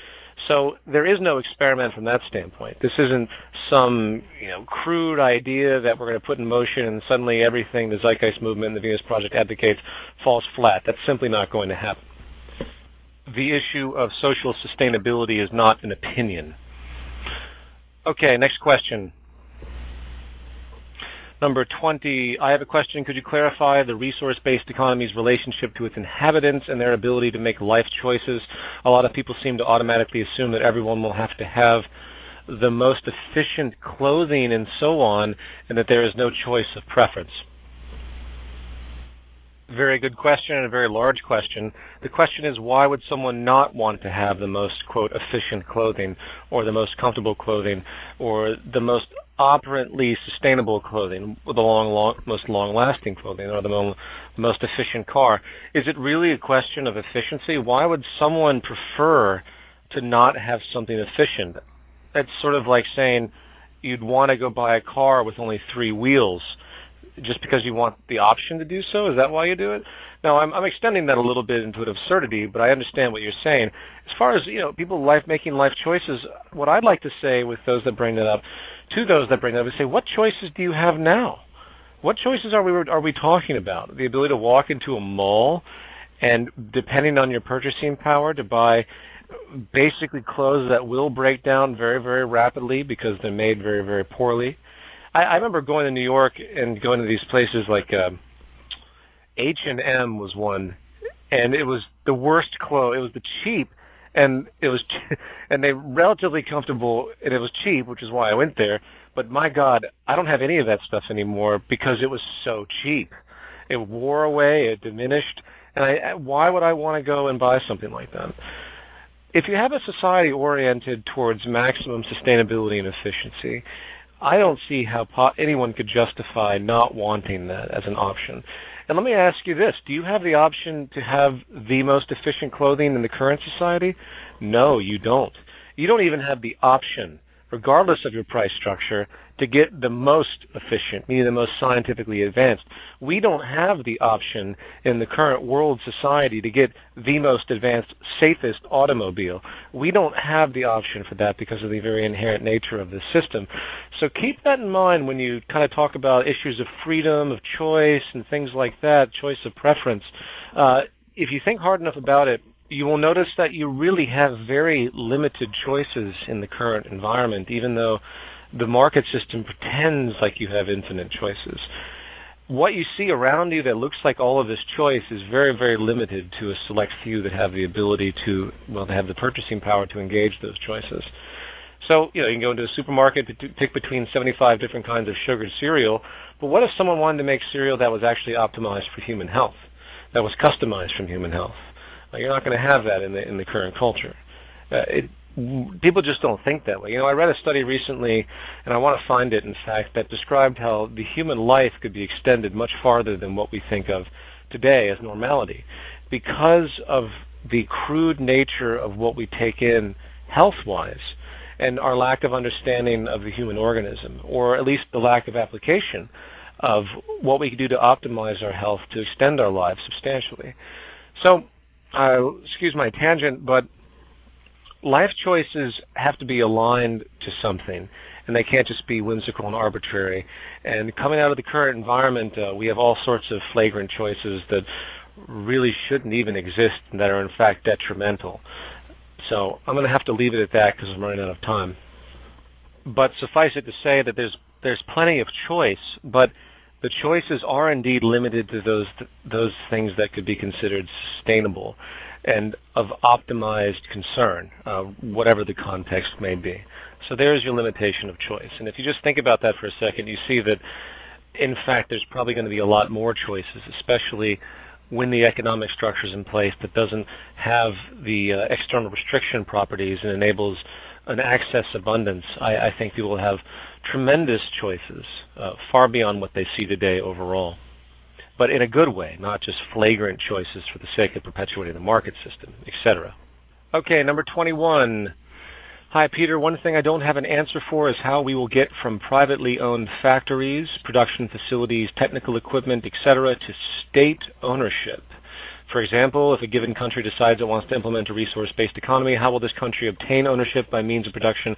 So there is no experiment from that standpoint. This isn't some crude idea that we're going to put in motion and suddenly everything the Zeitgeist Movement and the Venus Project advocates falls flat. That's simply not going to happen. The issue of social sustainability is not an opinion. Okay, next question. Number 20, I have a question. Could you clarify the resource-based economy's relationship to its inhabitants and their ability to make life choices? A lot of people seem to automatically assume that everyone will have to have the most efficient clothing and so on, and that there is no choice of preference. Very good question and a very large question. The question is, why would someone not want to have the most, quote, efficient clothing, or the most comfortable clothing, or the most operantly sustainable clothing, or the most long-lasting clothing, or the most efficient car? Is it really a question of efficiency? Why would someone prefer to not have something efficient? That's sort of like saying you'd want to go buy a car with only 3 wheels just because you want the option to do so? Is that why you do it? Now, I'm extending that a little bit into an absurdity, but I understand what you're saying. As far as, people making life choices, what I'd like to say with those that bring that up, to those that bring that up, is say, what choices do you have now? What choices are we talking about? The ability to walk into a mall and, depending on your purchasing power, to buy basically clothes that will break down very, very rapidly because they're made very, very poorly. I remember going to New York and going to these places like H&M was one, and it was the worst clothes. It was the cheap, and they relatively comfortable, and it was cheap, which is why I went there. But my God, I don't have any of that stuff anymore because it was so cheap. It wore away, it diminished, and why would I want to go and buy something like that? If you have a society oriented towards maximum sustainability and efficiency, I don't see how anyone could justify not wanting that as an option. And let me ask you this. Do you have the option to have the most efficient clothing in the current society? No, you don't. You don't even have the option, regardless of your price structure, to get the most efficient, meaning the most scientifically advanced. We don't have the option in the current world society to get the most advanced, safest automobile. We don't have the option for that because of the very inherent nature of the system. So keep that in mind when you kind of talk about issues of freedom, of choice, and things like that, choice of preference. If you think hard enough about it, you will notice that you really have very limited choices in the current environment, even though the market system pretends like you have infinite choices. What you see around you that looks like all of this choice is very, very limited to a select few that have the ability to have the purchasing power to engage those choices. So, you can go into a supermarket, pick between 75 different kinds of sugared cereal, but what if someone wanted to make cereal that was actually optimized for human health, that was customized from human health? You're not going to have that in the current culture. People just don't think that way. I read a study recently, and I want to find it, in fact, that described how the human life could be extended much farther than what we think of today as normality because of the crude nature of what we take in health-wise and our lack of understanding of the human organism, or at least the lack of application of what we can do to optimize our health to extend our lives substantially. So, excuse my tangent, but life choices have to be aligned to something, and they can't just be whimsical and arbitrary. And coming out of the current environment, we have all sorts of flagrant choices that really shouldn't even exist and that are in fact detrimental. So I'm going to have to leave it at that because I'm running out of time. But suffice it to say that there's plenty of choice, but the choices are indeed limited to those things that could be considered sustainable and of optimized concern, whatever the context may be. So there's your limitation of choice. And if you just think about that for a second, you see that, in fact, there's probably going to be a lot more choices, especially when the economic structure is in place that doesn't have the external restriction properties and enables an access abundance. I think people will have tremendous choices, far beyond what they see today overall, but in a good way, not just flagrant choices for the sake of perpetuating the market system, etc. Okay, number 21. Hi, Peter. One thing I don't have an answer for is how we will get from privately owned factories, production facilities, technical equipment, etc., to state ownership. For example, if a given country decides it wants to implement a resource-based economy, how will this country obtain ownership by means of production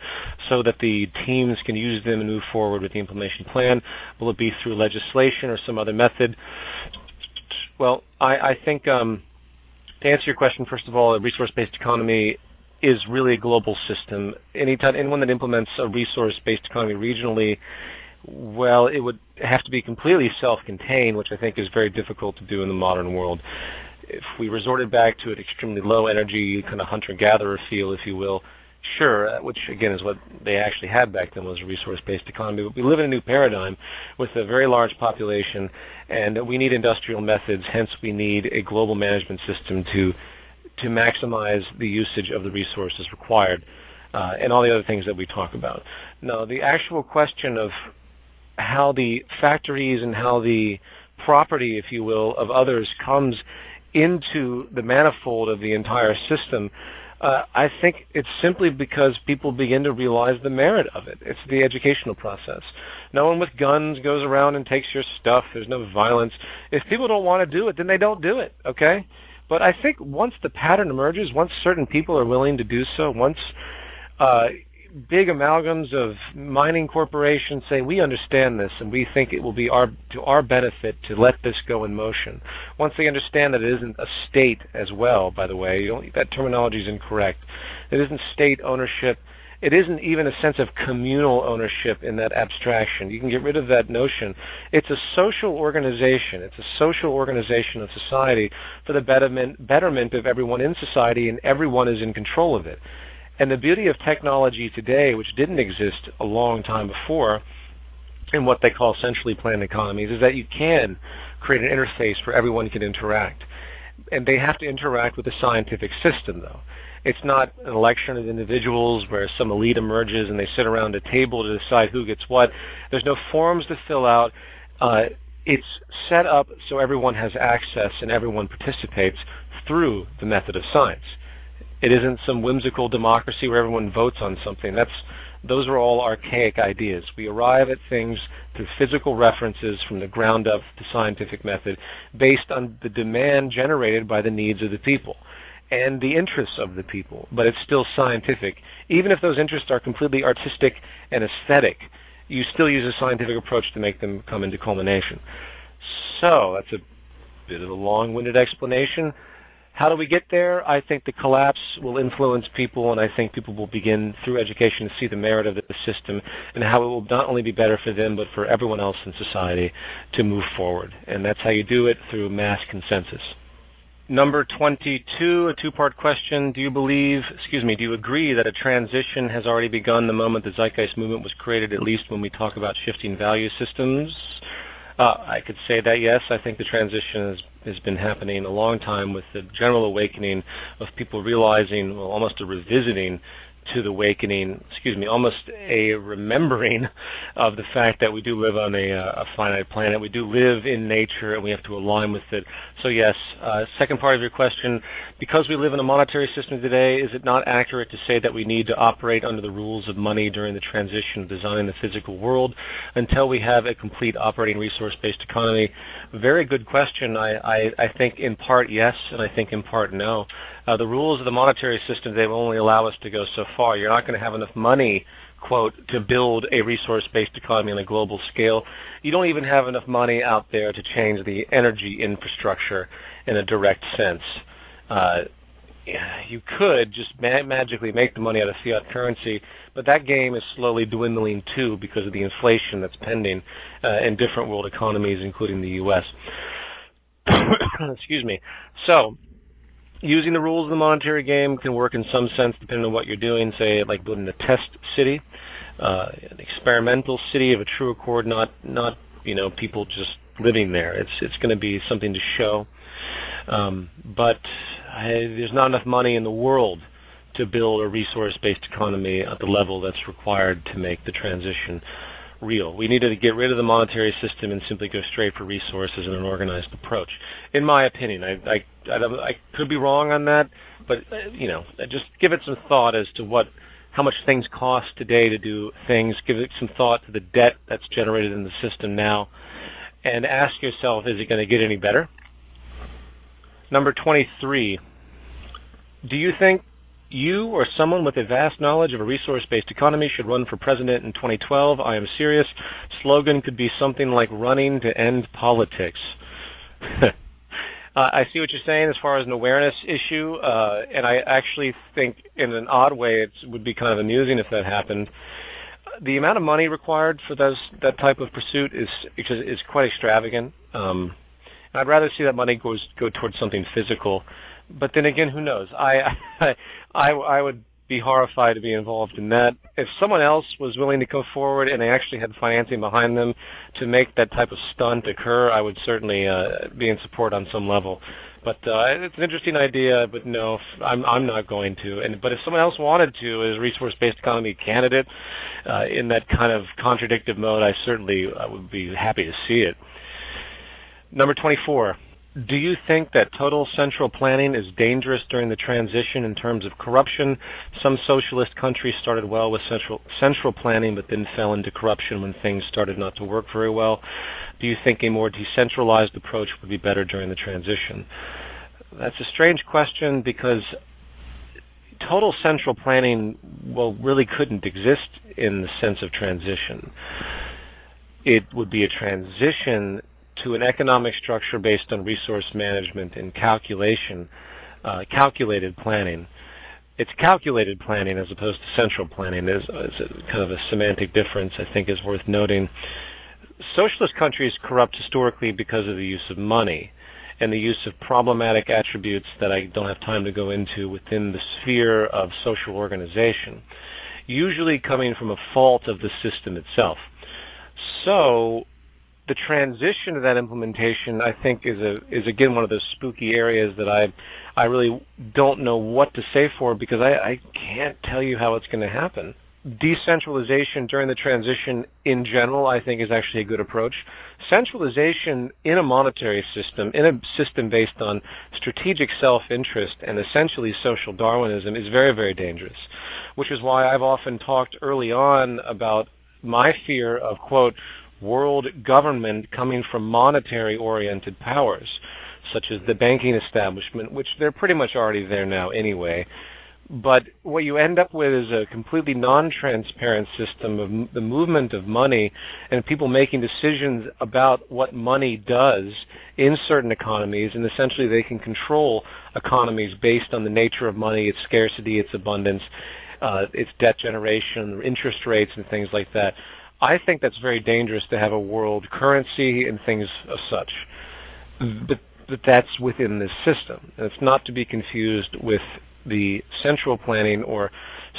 so that the teams can use them and move forward with the implementation plan? Will it be through legislation or some other method? Well, I think to answer your question, first of all, a resource-based economy is really a global system. Anyone that implements a resource-based economy regionally, well, it would have to be completely self-contained, which I think is very difficult to do in the modern world. If we resorted back to an extremely low energy kind of hunter-gatherer feel, if you will, sure, which again is what they actually had back then, was a resource-based economy. But we live in a new paradigm with a very large population, and we need industrial methods. Hence, we need a global management system to maximize the usage of the resources required, and all the other things that we talk about. Now, the actual question of how the factories and how the property, if you will, of others comes into the manifold of the entire system, I think it's simply because people begin to realize the merit of it. It's the educational process. No one with guns goes around and takes your stuff. There's no violence. If people don't want to do it, then they don't do it, okay? But I think once the pattern emerges, once certain people are willing to do so, once big amalgams of mining corporations say, we understand this and we think it will be to our benefit to let this go in motion. Once they understand that it isn't a state as well, by the way, that terminology is incorrect. It isn't state ownership. It isn't even a sense of communal ownership in that abstraction. You can get rid of that notion. It's a social organization. It's a social organization of society for the betterment of everyone in society, and everyone is in control of it. And the beauty of technology today, which didn't exist a long time before in what they call centrally planned economies, is that you can create an interface where everyone can interact. And they have to interact with a scientific system, though. It's not an election of individuals where some elite emerges and they sit around a table to decide who gets what. There's no forms to fill out. It's set up so everyone has access and everyone participates through the method of science. It isn't some whimsical democracy where everyone votes on something. Those are all archaic ideas. We arrive at things through physical references from the ground up, the scientific method, based on the demand generated by the needs of the people and the interests of the people. But it's still scientific. Even if those interests are completely artistic and aesthetic, you still use a scientific approach to make them come into culmination. So that's a bit of a long-winded explanation. How do we get there? I think the collapse will influence people, and I think people will begin, through education, to see the merit of the system and how it will not only be better for them, but for everyone else in society to move forward. And that's how you do it, through mass consensus. Number 22, a two-part question. Do you agree that a transition has already begun the moment the Zeitgeist Movement was created, at least when we talk about shifting value systems? I could say that, yes. I think the transition has been happening a long time, with the general awakening of people realizing, well, almost a revisiting to the awakening, almost a remembering of the fact that we do live on a finite planet. We do live in nature, and we have to align with it. So yes, second part of your question, because we live in a monetary system today, is it not accurate to say that we need to operate under the rules of money during the transition of designing the physical world until we have a complete operating resource-based economy? Very good question. I think in part yes, and I think in part no. The rules of the monetary system, they will only allow us to go so far. You're not going to have enough money, quote, to build a resource-based economy on a global scale. You don't even have enough money out there to change the energy infrastructure in a direct sense. You could just magically make the money out of fiat currency, but that game is slowly dwindling too because of the inflation that's pending in different world economies, including the U.S. Excuse me. So, using the rules of the monetary game can work in some sense depending on what you're doing, say like building a test city, an experimental city of a true accord, not people just living there. It's going to be something to show. But there's not enough money in the world to build a resource-based economy at the level that's required to make the transition real. We needed to get rid of the monetary system and simply go straight for resources and an organized approach. In my opinion, I could be wrong on that, but just give it some thought as to how much things cost today to do things. Give it some thought to the debt that's generated in the system now, and ask yourself, is it going to get any better? Number 23, do you think you or someone with a vast knowledge of a resource-based economy should run for president in 2012? I am serious. Slogan could be something like running to end politics. I see what you're saying as far as an awareness issue, and I actually think in an odd way it would be kind of amusing if that happened. The amount of money required for that type of pursuit is quite extravagant. I'd rather see that money go towards something physical, but then again, who knows? I would be horrified to be involved in that. If someone else was willing to go forward and they actually had financing behind them to make that type of stunt occur, I would certainly be in support on some level. But it's an interesting idea, but no, I'm not going to. But if someone else wanted to, as a resource-based economy candidate, in that kind of contradictive mode, I certainly would be happy to see it. Number 24, do you think that total central planning is dangerous during the transition in terms of corruption? Some socialist countries started well with central planning, but then fell into corruption when things started not to work very well. Do you think a more decentralized approach would be better during the transition? That's a strange question because total central planning, really couldn't exist in the sense of transition. It would be a transition to an economic structure based on resource management and calculation, calculated planning. It's calculated planning as opposed to central planning. There's kind of a semantic difference I think is worth noting. Socialist countries corrupt historically because of the use of money and the use of problematic attributes that I don't have time to go into within the sphere of social organization, usually coming from a fault of the system itself. So the transition to that implementation, I think, is again one of those spooky areas that I really don't know what to say for because I can't tell you how it's going to happen. Decentralization during the transition in general, I think, is actually a good approach. Centralization in a monetary system, in a system based on strategic self-interest and essentially social Darwinism, is very, very dangerous, which is why I've often talked early on about my fear of, quote, world government coming from monetary-oriented powers, such as the banking establishment, which they're pretty much already there now anyway. But what you end up with is a completely non-transparent system of the movement of money and people making decisions about what money does in certain economies, and essentially they can control economies based on the nature of money, its scarcity, its abundance, its debt generation, interest rates, and things like that. I think that's very dangerous to have a world currency and things of such. But that's within this system. And it's not to be confused with the central planning or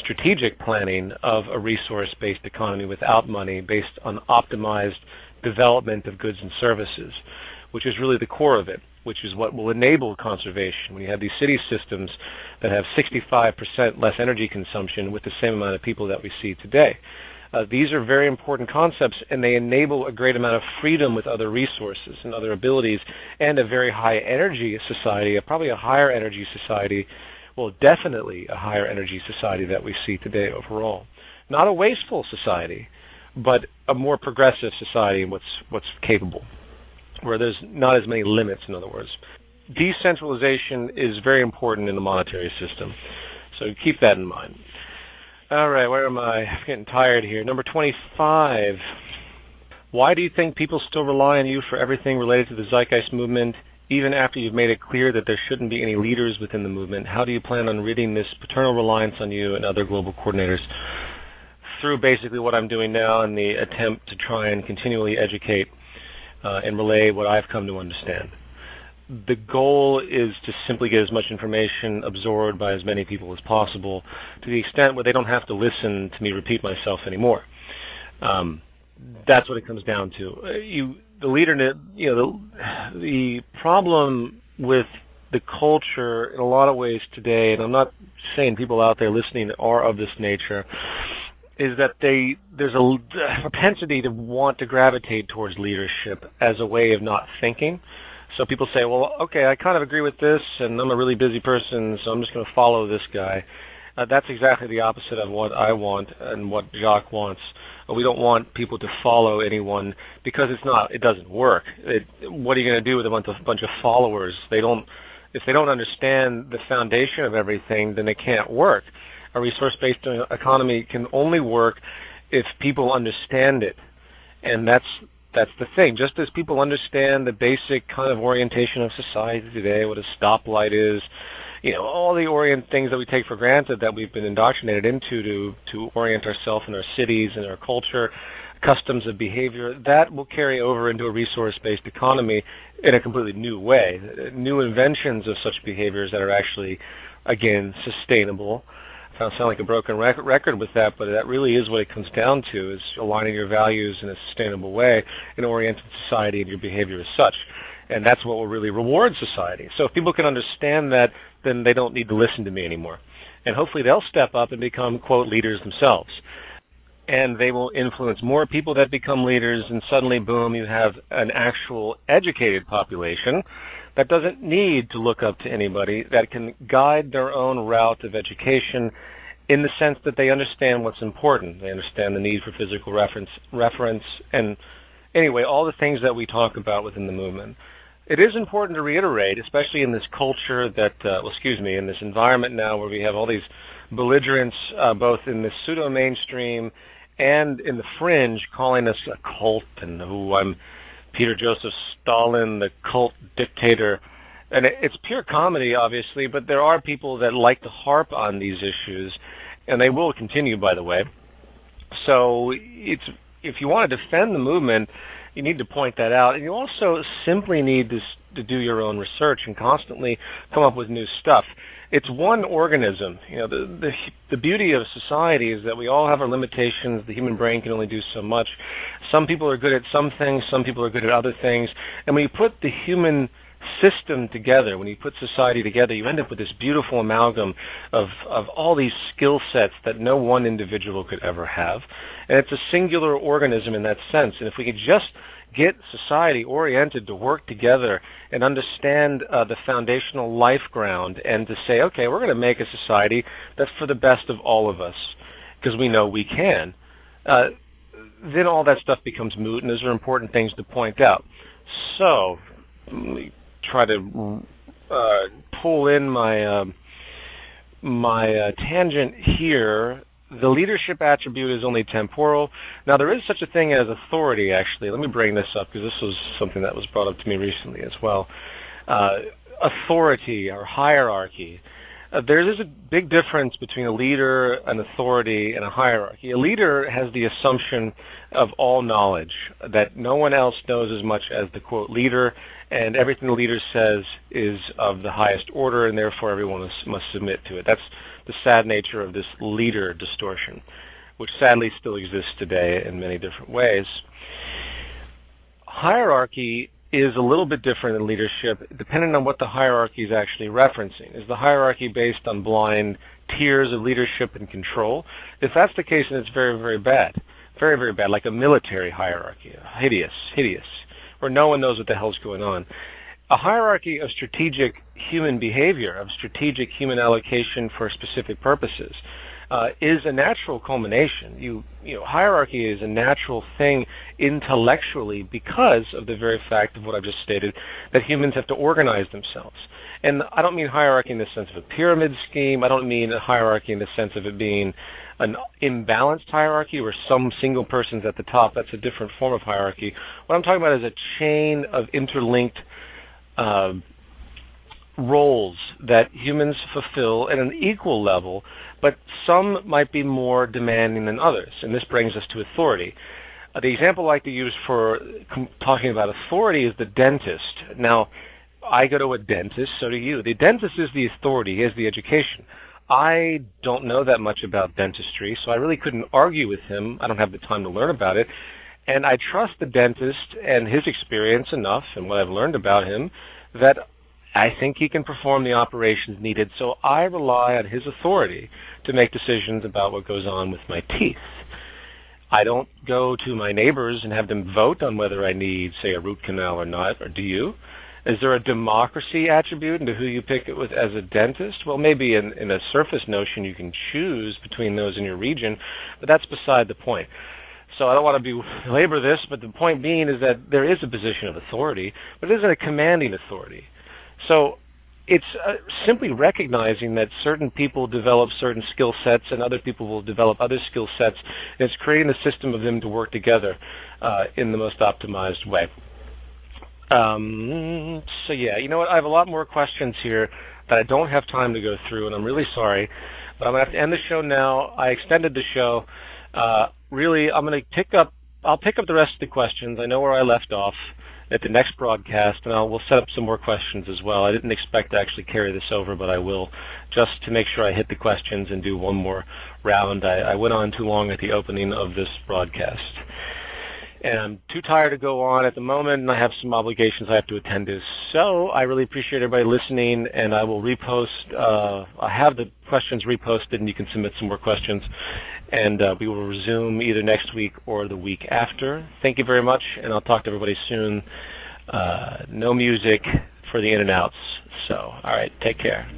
strategic planning of a resource-based economy without money based on optimized development of goods and services, which is really the core of it, which is what will enable conservation. When you have these city systems that have 65% less energy consumption with the same amount of people that we see today. These are very important concepts, and they enable a great amount of freedom with other resources and other abilities, and a very high energy society, probably a higher energy society, well, definitely a higher energy society that we see today overall. Not a wasteful society, but a more progressive society in what's capable, where there's not as many limits, in other words. decentralization is very important in the monetary system. So keep that in mind. All right, where am I? I'm getting tired here. Number 25. Why do you think people still rely on you for everything related to the Zeitgeist Movement, even after you've made it clear that there shouldn't be any leaders within the movement? How do you plan on ridding this paternal reliance on you and other global coordinators? Through basically what I'm doing now in the attempt to try and continually educate and relay what I've come to understand. The goal is to simply get as much information absorbed by as many people as possible, to the extent where they don't have to listen to me repeat myself anymore. That's what it comes down to. The problem with the culture in a lot of ways today, and I'm not saying people out there listening are of this nature, is that there's a propensity to want to gravitate towards leadership as a way of not thinking. So people say, well, okay, I kind of agree with this, and I'm a really busy person, so I'm just going to follow this guy. That's exactly the opposite of what I want and what Jacques wants. We don't want people to follow anyone because it doesn't work. What are you going to do with a bunch of followers? If they don't understand the foundation of everything, then they can't work. A resource-based economy can only work if people understand it, and that's the thing. Just as people understand the basic kind of orientation of society today, what a stoplight is, all the things that we take for granted that we've been indoctrinated into to orient ourselves in our cities and our culture, customs of behavior, that will carry over into a resource-based economy in a completely new way. New inventions of such behaviors that are actually, again, sustainable. I sound like a broken record with that, but that really is what it comes down to, is aligning your values in a sustainable way and orienting society and your behavior as such. And that's what will really reward society. So if people can understand that, then they don't need to listen to me anymore. And hopefully they'll step up and become, quote, leaders themselves. And they will influence more people that become leaders, and suddenly, boom, you have an actual educated population that doesn't need to look up to anybody, that can guide their own route of education in the sense that they understand what's important. They understand the need for physical reference, and anyway, all the things that we talk about within the movement. It is important to reiterate, especially in this culture in this environment now where we have all these belligerents, both in the pseudo-mainstream and in the fringe, calling us a cult, and I'm Peter Joseph Stalin, the cult dictator. And it's pure comedy, obviously, but there are people that like to harp on these issues, and they will continue, by the way. So if you want to defend the movement, you need to point that out. And you also simply need to do your own research and constantly come up with new stuff. It's one organism. The beauty of society is that we all have our limitations. The human brain can only do so much. Some people are good at some things, some people are good at other things. And when you put the human system together, when you put society together, you end up with this beautiful amalgam of all these skill sets that no one individual could ever have. And it's a singular organism in that sense. And if we could just get society oriented to work together and understand the foundational life ground, and to say, okay, we're going to make a society that's for the best of all of us, because we know we can, then all that stuff becomes moot, and those are important things to point out. So, let me try to pull in my tangent here. The leadership attribute is only temporal. Now, there is such a thing as authority, actually. Let me bring this up, because this was something that was brought up to me recently as well. Authority, or hierarchy. There is a big difference between a leader, an authority, and a hierarchy. A leader has the assumption of all knowledge, that no one else knows as much as the, quote, leader, and everything the leader says is of the highest order, and therefore everyone must submit to it. That's the sad nature of this leader distortion, which sadly still exists today in many different ways. Hierarchy is a little bit different than leadership, depending on what the hierarchy is actually referencing. Is the hierarchy based on blind tiers of leadership and control? If that's the case, then it's very, very bad. Very, very bad, like a military hierarchy. Hideous, where no one knows what the hell's going on. A hierarchy of strategic human behavior, of strategic human allocation for specific purposes. is a natural culmination. Hierarchy is a natural thing intellectually because of the very fact of what I've just stated, that humans have to organize themselves. And I don't mean hierarchy in the sense of a pyramid scheme. I don't mean a hierarchy in the sense of it being an imbalanced hierarchy where some single person's at the top. That's a different form of hierarchy. What I'm talking about is a chain of interlinked roles that humans fulfill at an equal level, but some might be more demanding than others. And this brings us to authority. The example I like to use for talking about authority is the dentist. Now, I go to a dentist, so do you. The dentist is the authority. He has the education. I don't know that much about dentistry, so I really couldn't argue with him. I don't have the time to learn about it. And I trust the dentist and his experience enough and what I've learned about him that I think he can perform the operations needed. So I rely on his authority to make decisions about what goes on with my teeth. I don't go to my neighbors and have them vote on whether I need, say, a root canal or not, or do you? Is there a democracy attribute into who you pick it with as a dentist? Well, maybe in a surface notion you can choose between those in your region, but that's beside the point. So I don't want to belabor this, but the point being is that there is a position of authority, but it isn't a commanding authority. So it's simply recognizing that certain people develop certain skill sets and other people will develop other skill sets, and it's creating a system of them to work together in the most optimized way. So yeah, you know what? I have a lot more questions here that I don't have time to go through, and I'm really sorry, but I'm going to have to end the show now. I extended the show. Really, I'll pick up the rest of the questions. I know where I left off at the next broadcast, and we'll set up some more questions as well. I didn't expect to actually carry this over, but I will, just to make sure I hit the questions and do one more round. I went on too long at the opening of this broadcast. And I'm too tired to go on at the moment, and I have some obligations I have to attend to. So I really appreciate everybody listening, and I will repost. I have the questions reposted, and you can submit some more questions. And we will resume either next week or the week after. Thank you very much, and I'll talk to everybody soon. No music for the in and outs. So, all right, take care.